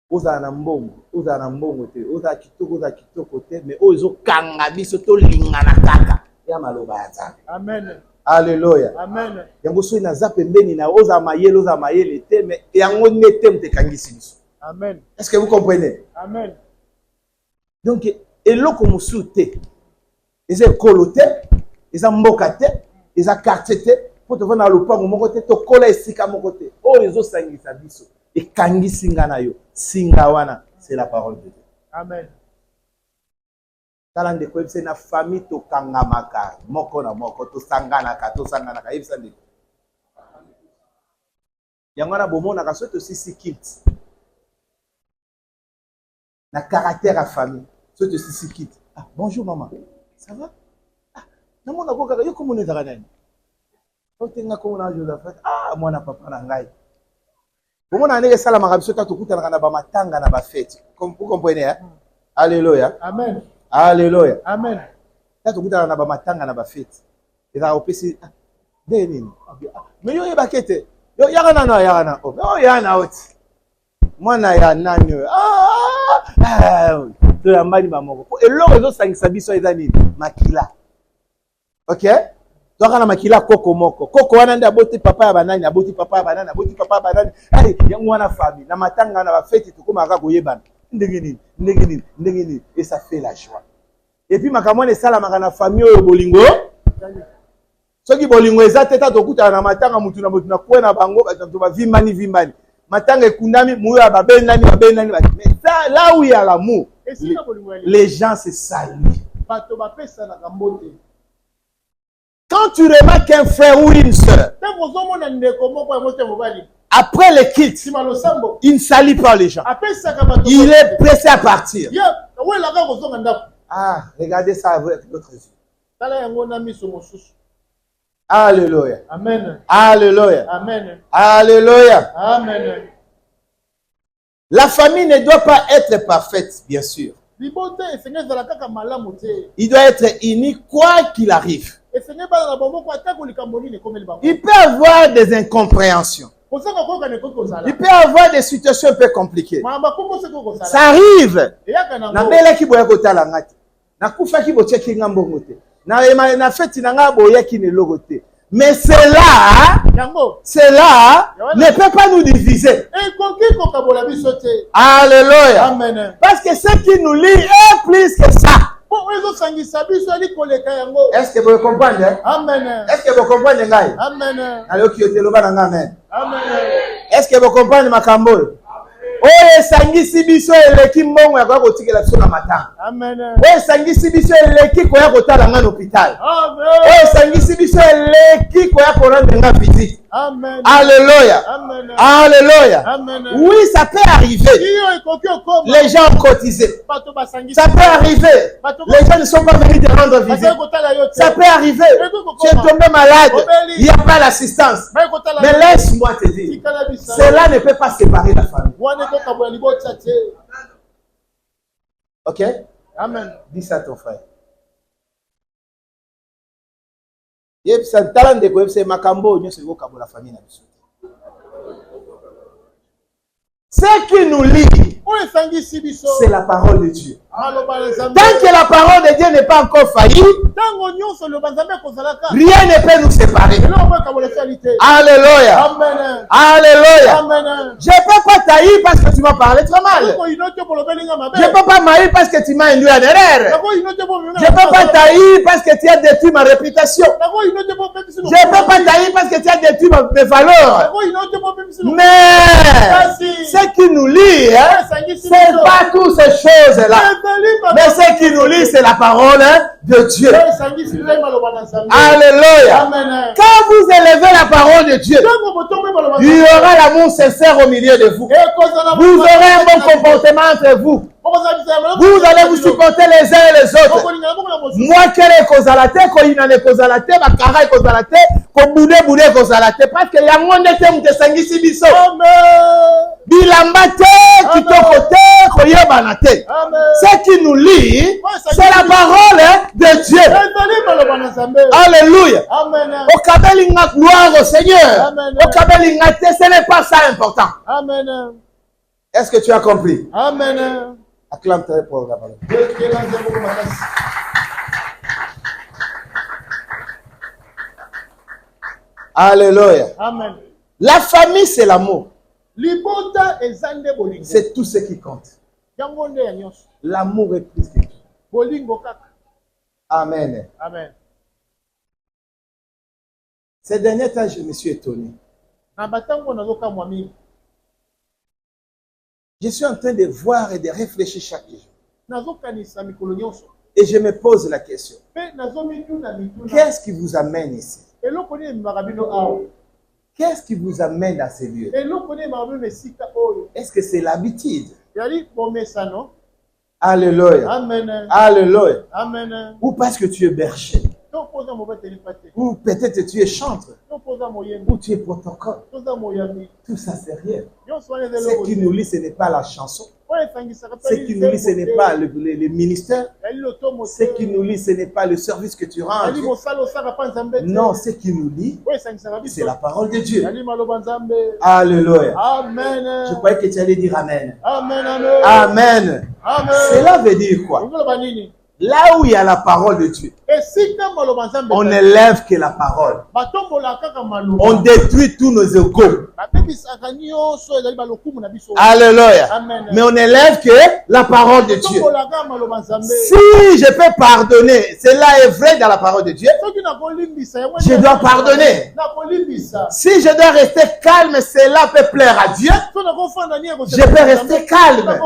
Oza na mbongo te, oza kitoko te, mais ozo kanga biso to lingana kaka ya maloba ya Nzambe.
Amen.
Alléluia.
Amen.
Yango so ina za pembeni na oza mayele te, mais yango nete mte kangisi biso.
Amen.
Est-ce que vous comprenez?
Amen.
Donc eloko musu te, eza ekolo te, eza mboka te, eza quartier te, po to vana lopango moko te, to kola esika moko te. O ezo sangisa biso. Et kangi singana yo, singawana, c'est la parole de Dieu.
Amen.
Talande ko ebse na famille to kangamaka, moko na moko to sanganaka, ebse ndi. Yangwana bomona ka soto sisi kit. Na caractère à famille, soto sisi kit. Ah, bonjour maman. Ça va? Ah, na mona ko kaka yo ko mona zaka nani? Otenga ko na Josaphat. Ah, mwana papa na ngai. Comment on a dit ça la marabisho ta tukuta na ba matanga na ba fête. Vous comprenez hein? Alléluia.
Amen.
Alléluia.
Amen.
Ta tukuta na ba matanga na ba fête. Et là opesi denini. Mais yo ebakete. Yo yana na yana. Oh yana oti. Mwana ya nani yo. To ya mali ba moko. Et lo rezo sangisa biso eza nini? Makila. OK? Donc on a makila koko moko. Koko wana nda boti papa ya banani, aboti papa ya banani, aboti papa ya banani. Hey, yango wana famille. Na matanga na ba fête to koma ka koyebana. Ndenge nini. Et ça fait la joie. Et puis makamone sala makana famille oyo bolingo. Soki bolingo eza teta to kuta na matanga mutu na kwena bango bato ba vimbani. Matanga ekundami muyo ya babendani. Mais ça là où il y a l'amour, les gens se saluent.
Bato ba pesa na kambote.
Quand tu remarques un frère ou une sœur, après le quitte, il ne salue pas les gens. Il est pressé à partir. Ah, regardez ça avec votre yeux. Alléluia.
Amen.
Alléluia.
Amen.
Alléluia.
Amen.
La famille ne doit pas être parfaite, bien sûr. Il doit être uni quoi qu'il arrive. Il peut y avoir des incompréhensions. Il peut y avoir des situations un peu compliquées. Ça arrive. Mais cela ne peut pas nous diviser. Alléluia.
Amen.
Parce que ce qui nous lie est plus que ça. Est-ce que vous comprenez?
Amen.
Est-ce que vous comprenez?
Amen.
Amen. Est-ce que vous comprenez ma cambo? Oye sangisi biso eleki mbongo ya kotikela biso na matanga.
Amen.
Oye sangisi biso eleki koya kotala nga na hôpital.
Amen.
Oye sangisi biso eleki koya korendre nga visite.
Amen.
Alléluia.
Amen.
Alléluia.
Amen.
Oui, ça peut arriver. Les gens ont cotisé. Ça peut arriver. Les gens ne sont pas venus te rendre visite. Ça peut arriver. Tu es tombé malade. Il n'y a pas l'assistance. Mais laisse-moi te dire, cela ne peut pas séparer la famille. Ok?
Amen.
Dis ça à ton frère. Ce qui nous lie, c'est la parole de Dieu. Tant que la parole de Dieu n'est pas encore faillie, rien ne peut nous séparer. Alléluia.
Amen.
Alléluia.
Amen.
Je ne peux pas tailler parce que tu m'as parlé très mal. Je ne peux pas mailler parce que tu m'as induit en erreur. Je ne peux pas tailler parce que tu as détruit ma réputation. Je ne peux pas tailler parce que tu as détruit mes valeurs. Mais ce qui nous lie, ce n'est pas toutes ces choses-là. Mais ce qui nous lie, c'est la parole de Dieu. Alléluia.
Amen.
Quand vous élevez la parole de Dieu, il y aura l'amour sincère au milieu de vous. Vous aurez un bon comportement entre vous. Vous allez vous supporter les uns et les autres. Moi, quel est Kozalate, Koinane Kozalate, Bakara Kozalate, Kobude Bude Kozalate, parce que Yamonde Tem de Sangisi Biso. Bilambate, Kitokote, Koyebanate. Ce qui nous lie, c'est la parole de Dieu. Alléluia. Au Kabelinga, gloire au Seigneur. Au Kabelinga, ce n'est pas ça important.
Amen.
Est-ce que tu as compris?
Amen.
Acclame-toi pour la parole. Alléluia.
Amen.
La famille, c'est l'amour.
C'est
tout ce qui compte. L'amour est plus que tout. Amen.
Amen.
Ces derniers temps, je me suis étonné. Je suis en train de voir et de réfléchir chaque jour. Et je me pose la question. Qu'est-ce qui vous amène ici? Qu'est-ce qui vous amène à ces lieux? Est-ce que c'est l'habitude? Alléluia.
Amen.
Alléluia.
Amen.
Ou parce que tu es berger. Ou peut-être tu es chantre. Ou tu es protocole. Tout ça, c'est rien. Ce qui nous lie, ce n'est pas la chanson. Ce qui nous lie, ce n'est pas le ministère. Ce qui nous lie, ce n'est pas le service que tu rends. Non, ce qui nous lie, c'est la parole de Dieu. Alléluia.
Amen.
Je croyais que tu allais dire Amen.
Amen.
Amen.
Amen.
Cela veut dire quoi? Là où il y a la parole de Dieu, on n'élève que la parole. On détruit tous nos égos. Alléluia.
Amen.
Mais on n'élève que la parole de Dieu. Si je peux pardonner, cela est vrai dans la parole de Dieu, je dois pardonner. Si je dois rester calme, cela peut plaire à Dieu. Je peux rester calme.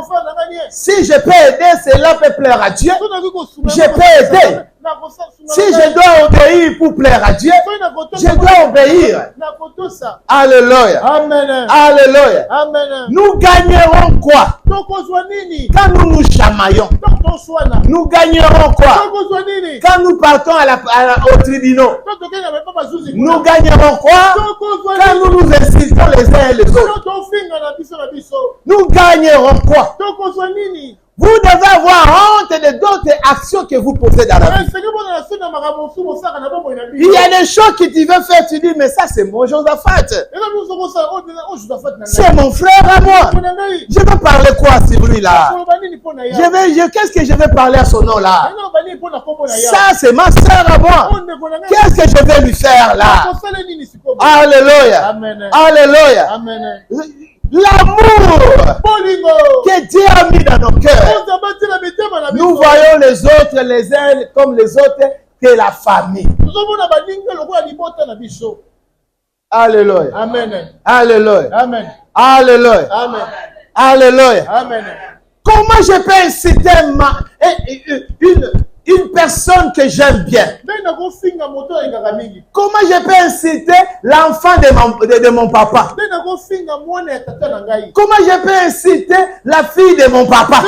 Si je peux aider, cela peut plaire à Dieu. Je peux aider. Si je dois obéir pour plaire à Dieu, je dois obéir. Alléluia.
Amen.
Alléluia.
Amen.
Nous gagnerons quoi? Quand nous nous chamaillons, nous gagnerons quoi? Quand nous partons au tribunal, nous gagnerons quoi? Quand nous nous insultons les uns et les autres, nous gagnerons quoi? Vous devez avoir honte de d'autres actions que vous posez dans la vie. Il y a des choses que tu veux faire, tu dis, mais ça c'est mon Josaphat. C'est mon frère à moi. Je vais parler quoi sur lui là? Qu'est-ce que je vais parler à son nom là? Ça c'est ma soeur à moi. Qu'est-ce que je vais lui faire là? Alléluia.
Amen.
Alléluia.
Amen.
L'amour que Dieu a mis dans nos cœurs. Nous voyons les autres, les uns comme les autres, que la famille. Alléluia.
Amen.
Alléluia.
Amen.
Alléluia.
Amen.
Alléluia.
Amen.
Comment je peux inciter une personne que j'aime bien? Comment je peux inciter l'enfant de mon papa? Comment je peux inciter la fille de mon papa?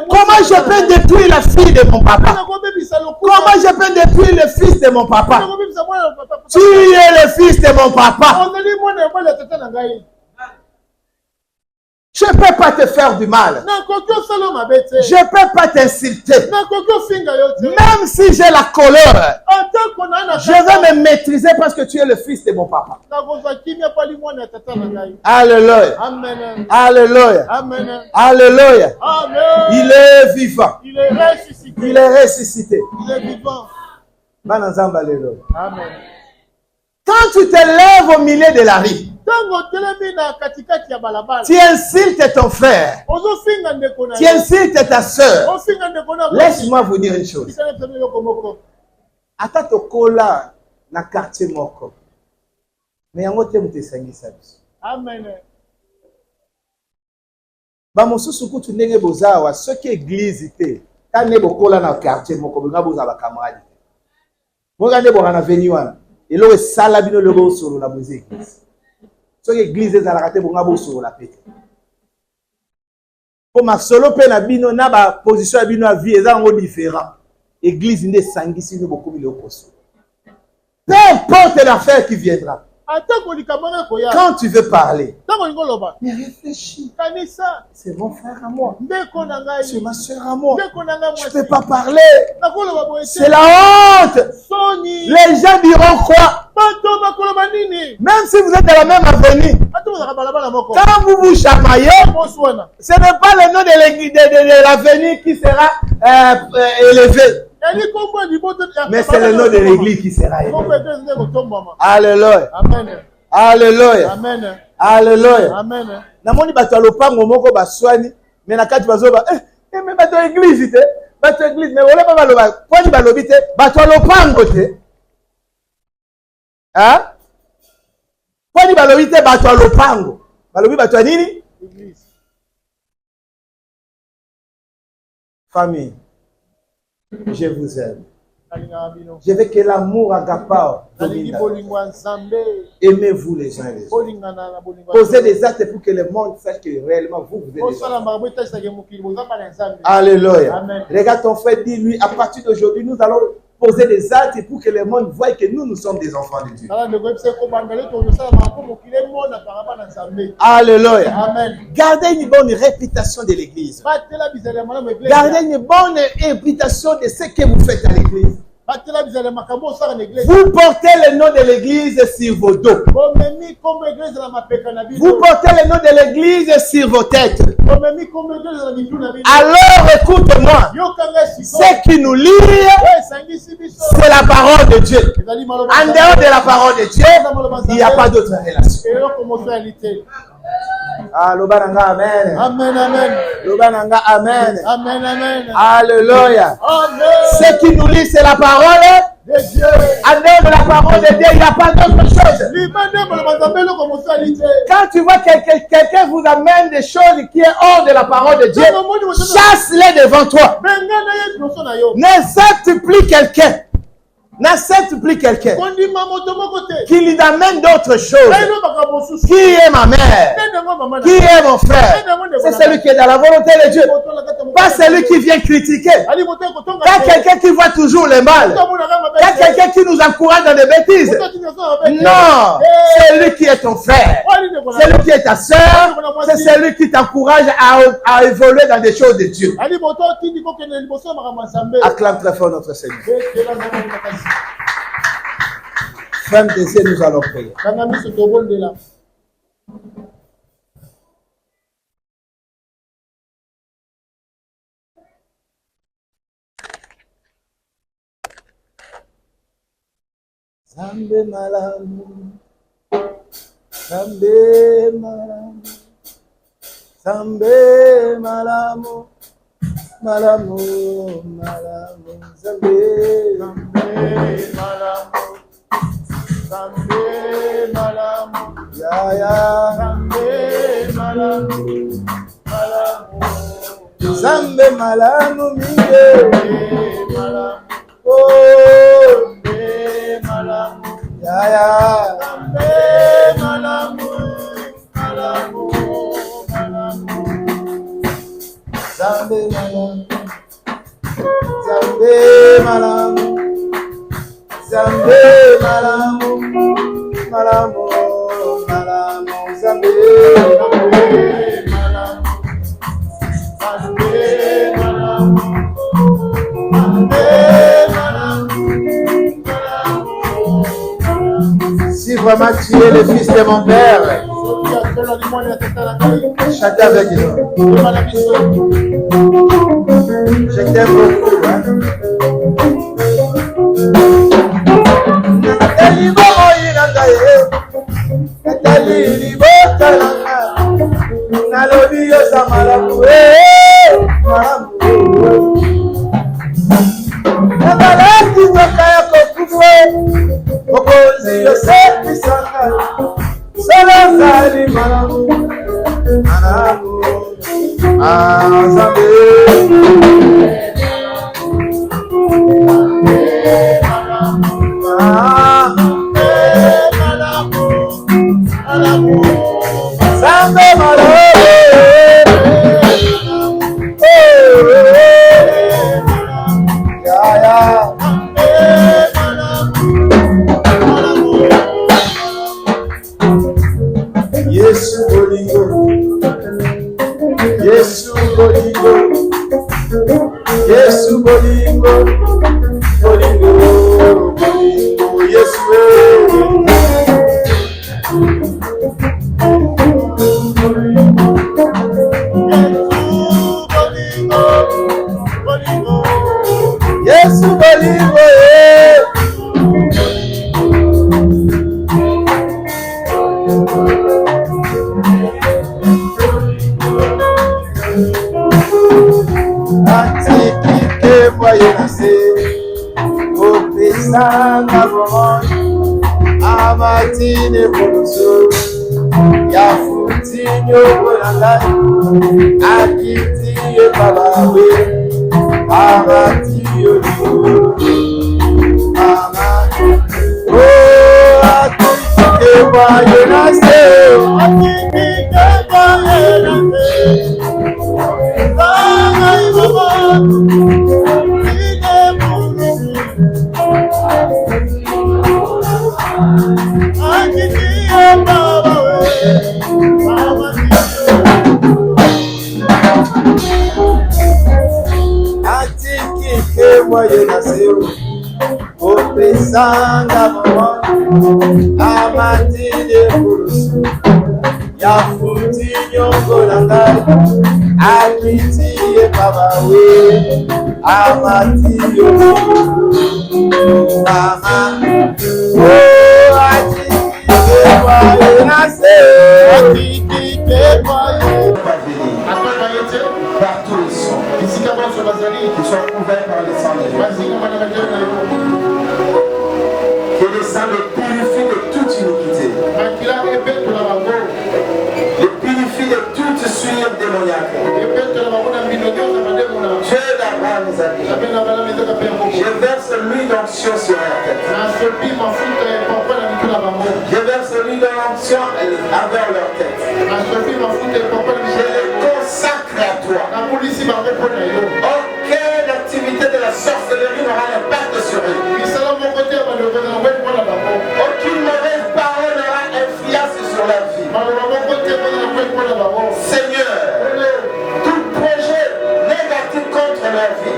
Comment je peux détruire la fille de mon papa? Comment je peux détruire le fils de mon papa? Tu es le fils de mon papa. Je ne peux pas te faire du mal. Je ne peux pas t'insulter. Même si j'ai la colère, je vais me maîtriser parce que tu es le fils de mon papa. Alléluia.
Amen.
Alléluia.
Amen.
Alléluia.
Amen.
Il est vivant.
Il est ressuscité.
Il est ressuscité.
Il est vivant.
Amen.
Amen.
Quand tu te lèves au milieu de la rue, tu insultes ton frère, tu insultes ta soeur. Laisse-moi vous dire une chose. Ata tokola na quartier moko. Mais yango te mutesangisa biso.
Amen.
Ba mosusu kutu ndenge bozawa soki église te. Kane bokola na quartier moko nga boza ba camarade. Mokande bokana veni wana. Elo esala bino lobo solo na boze église. Soki église ezalaka te bonga bosolo la pete. Po masolo pe na bino na ba position ya bino ya vie eza ngo différent. Église nde sangisi no bokomi le koso. Peu importe l'affaire qui viendra. Quand tu veux parler, mais réfléchis. C'est mon frère à moi. C'est ma soeur à moi. Je ne peux pas parler. C'est la honte. Les gens diront quoi? Même si vous êtes dans la même avenue, quand vous vous chamaillez, ce n'est pas le nom de l'avenue qui sera élevé. Mais c'est le nom de l'église qui sera élevé. Alléluia.
Amen.
Alléluia.
Amen.
Alléluia.
Amen.
Namoni bato alopango moko baswani mais na kati bazoba mais bato église te bato église mais wala ba baloba kwani balobi te bato alopango te hein kwani balobi te bato alopango balobi bato nini
Église.
famille. Je vous aime. Je veux que l'amour agapao domine. Aimez-vous les uns les autres. Posez des actes pour que le monde sache que réellement vous êtes des enfants. Alléluia.
Amen.
Regarde ton frère, dis-lui, à partir d'aujourd'hui, nous allons poser des actes pour que le monde voie que nous sommes des enfants de Dieu. Alléluia.
Amen.
Gardez une bonne réputation de l'église. Gardez une bonne réputation de ce que vous faites à l'église. Vous portez le nom de l'église sur vos dos. Vous portez le nom de l'église sur vos têtes. Alors écoute-moi. Ce qui nous lie, c'est la parole de Dieu. En dehors de la parole de Dieu, il n'y a pas d'autre relation. Ah, l'obananga, amen.
Amen, amen.
L'obananga, amen.
Amen, amen.
Alléluia.
Amen.
Ce qui nous lie, c'est la parole
de Dieu.
En dehors de la parole de Dieu, il n'y a pas d'autre chose. Quand tu vois que quelqu'un vous amène des choses qui sont hors de la parole de Dieu, chasse-les devant toi. N'accepte plus quelqu'un. N'accepte plus quelqu'un qui lui amène d'autres choses. Qui est ma mère? Qui est mon frère? C'est celui qui est dans la volonté de Dieu. Pas celui qui vient critiquer. Pas quelqu'un qui voit toujours le mal. Pas quelqu'un qui nous encourage dans des bêtises. Non. C'est lui qui est ton frère. C'est lui qui est ta soeur. C'est celui qui t'encourage à évoluer dans des choses de Dieu. Acclame très fort notre Seigneur. Frère Désir, nous allons prier. Zambe malamu, Zambe malamu, Zambe malamu, malamu, malamu, Zambe, Zambe malamu, Zambe malamu, ya ya, Zambe malamu, malamu, Zambe malamu minge, malamu, oh. Ya ya, Zambe malamu, malamu, malamu, Zambe malamu, Zambe malamu, Zambe malamu, malamu, malamu, Zambe malamu, Zambe malamu, Zambe malamu. Si vraiment tu es le fils de mon père, chacun avec nous. Je t'aime beaucoup. Okozi Yosefu Sanga, Salazali malamu, malamu, Zambe, malamu, Zambe malamu, ya ya. Yesu bolingo, Yesu bolingo, Yesu bolingo, bolingo, bolingo, Yesu Yesu bolingo, Opesanga bomoni amatine koluso ya futinyo bonangai akitiye babawe amatiyo amati oh akitike bayo nase akitike bayo nase bangai baba Atikike moye naseu Opesanga bomoni amatine kulusu ya futinyo ngolangai akitiye babawe amatiyo mama oh akitiye moye naseu akitiye moye
partout ils sont, qui sont couverts par le sang de Jésus. Que le sang les purifie de toute iniquité, les purifie de toute suite démoniaque. Dieu d'Abraham, mes amis, je verse l'huile d'onction sur la tête. Je verse l'huile d'onction avec leur tête. Je les consacre à toi. toi. Aucune activité de la sorcellerie n'aura d'impact sur eux. Aucune mauvaise parole n'aura influence sur la vie. Seigneur, tout projet négatif contre leur vie,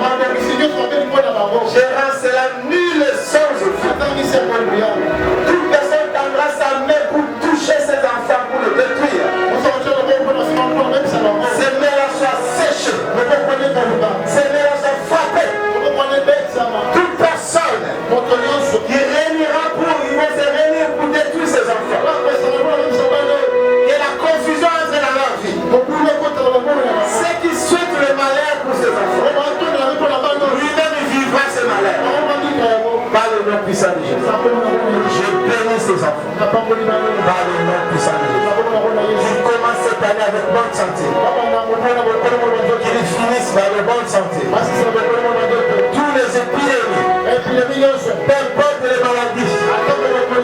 je rends cela nul et sans effet. Toute personne tendra sa main pour toucher ses enfants, pour le détruire. Ces mains-là soient séchées. Ces mains-là soient frappées. Toute personne qui réunira ils vont se réunir pour détruire ses enfants. Que la confusion entre dans leur vie. Ceux qui souhaitent le malheur pour ses enfants, lui-même vivra ce malheur. Par le nom puissant de Jésus. Je bénis ces enfants. Par le nom puissant de Jésus. Ils commencent cette année avec bonne santé. Qu'ils finissent par de bonne santé. Tous les épidémies, peu importe les maladies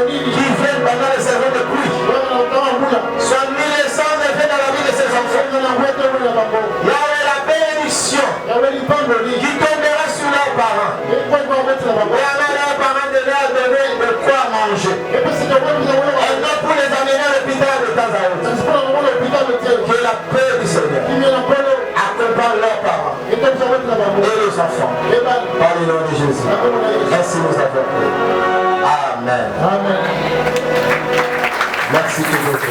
qui viennent pendant les saisons de pluie, soient mis sans effet dans la vie de ces enfants. Il y aura la bénédiction qui tombera sur leurs parents. Et alors leurs parents de leur donner de quoi manger. Et non pour les amener à l'hôpital de temps à autre. Que la paix du Seigneur accompagne leurs parents et les enfants. Par le nom de Jésus. Ainsi nous avons prié. Amen.
Amen.
Merci pour votre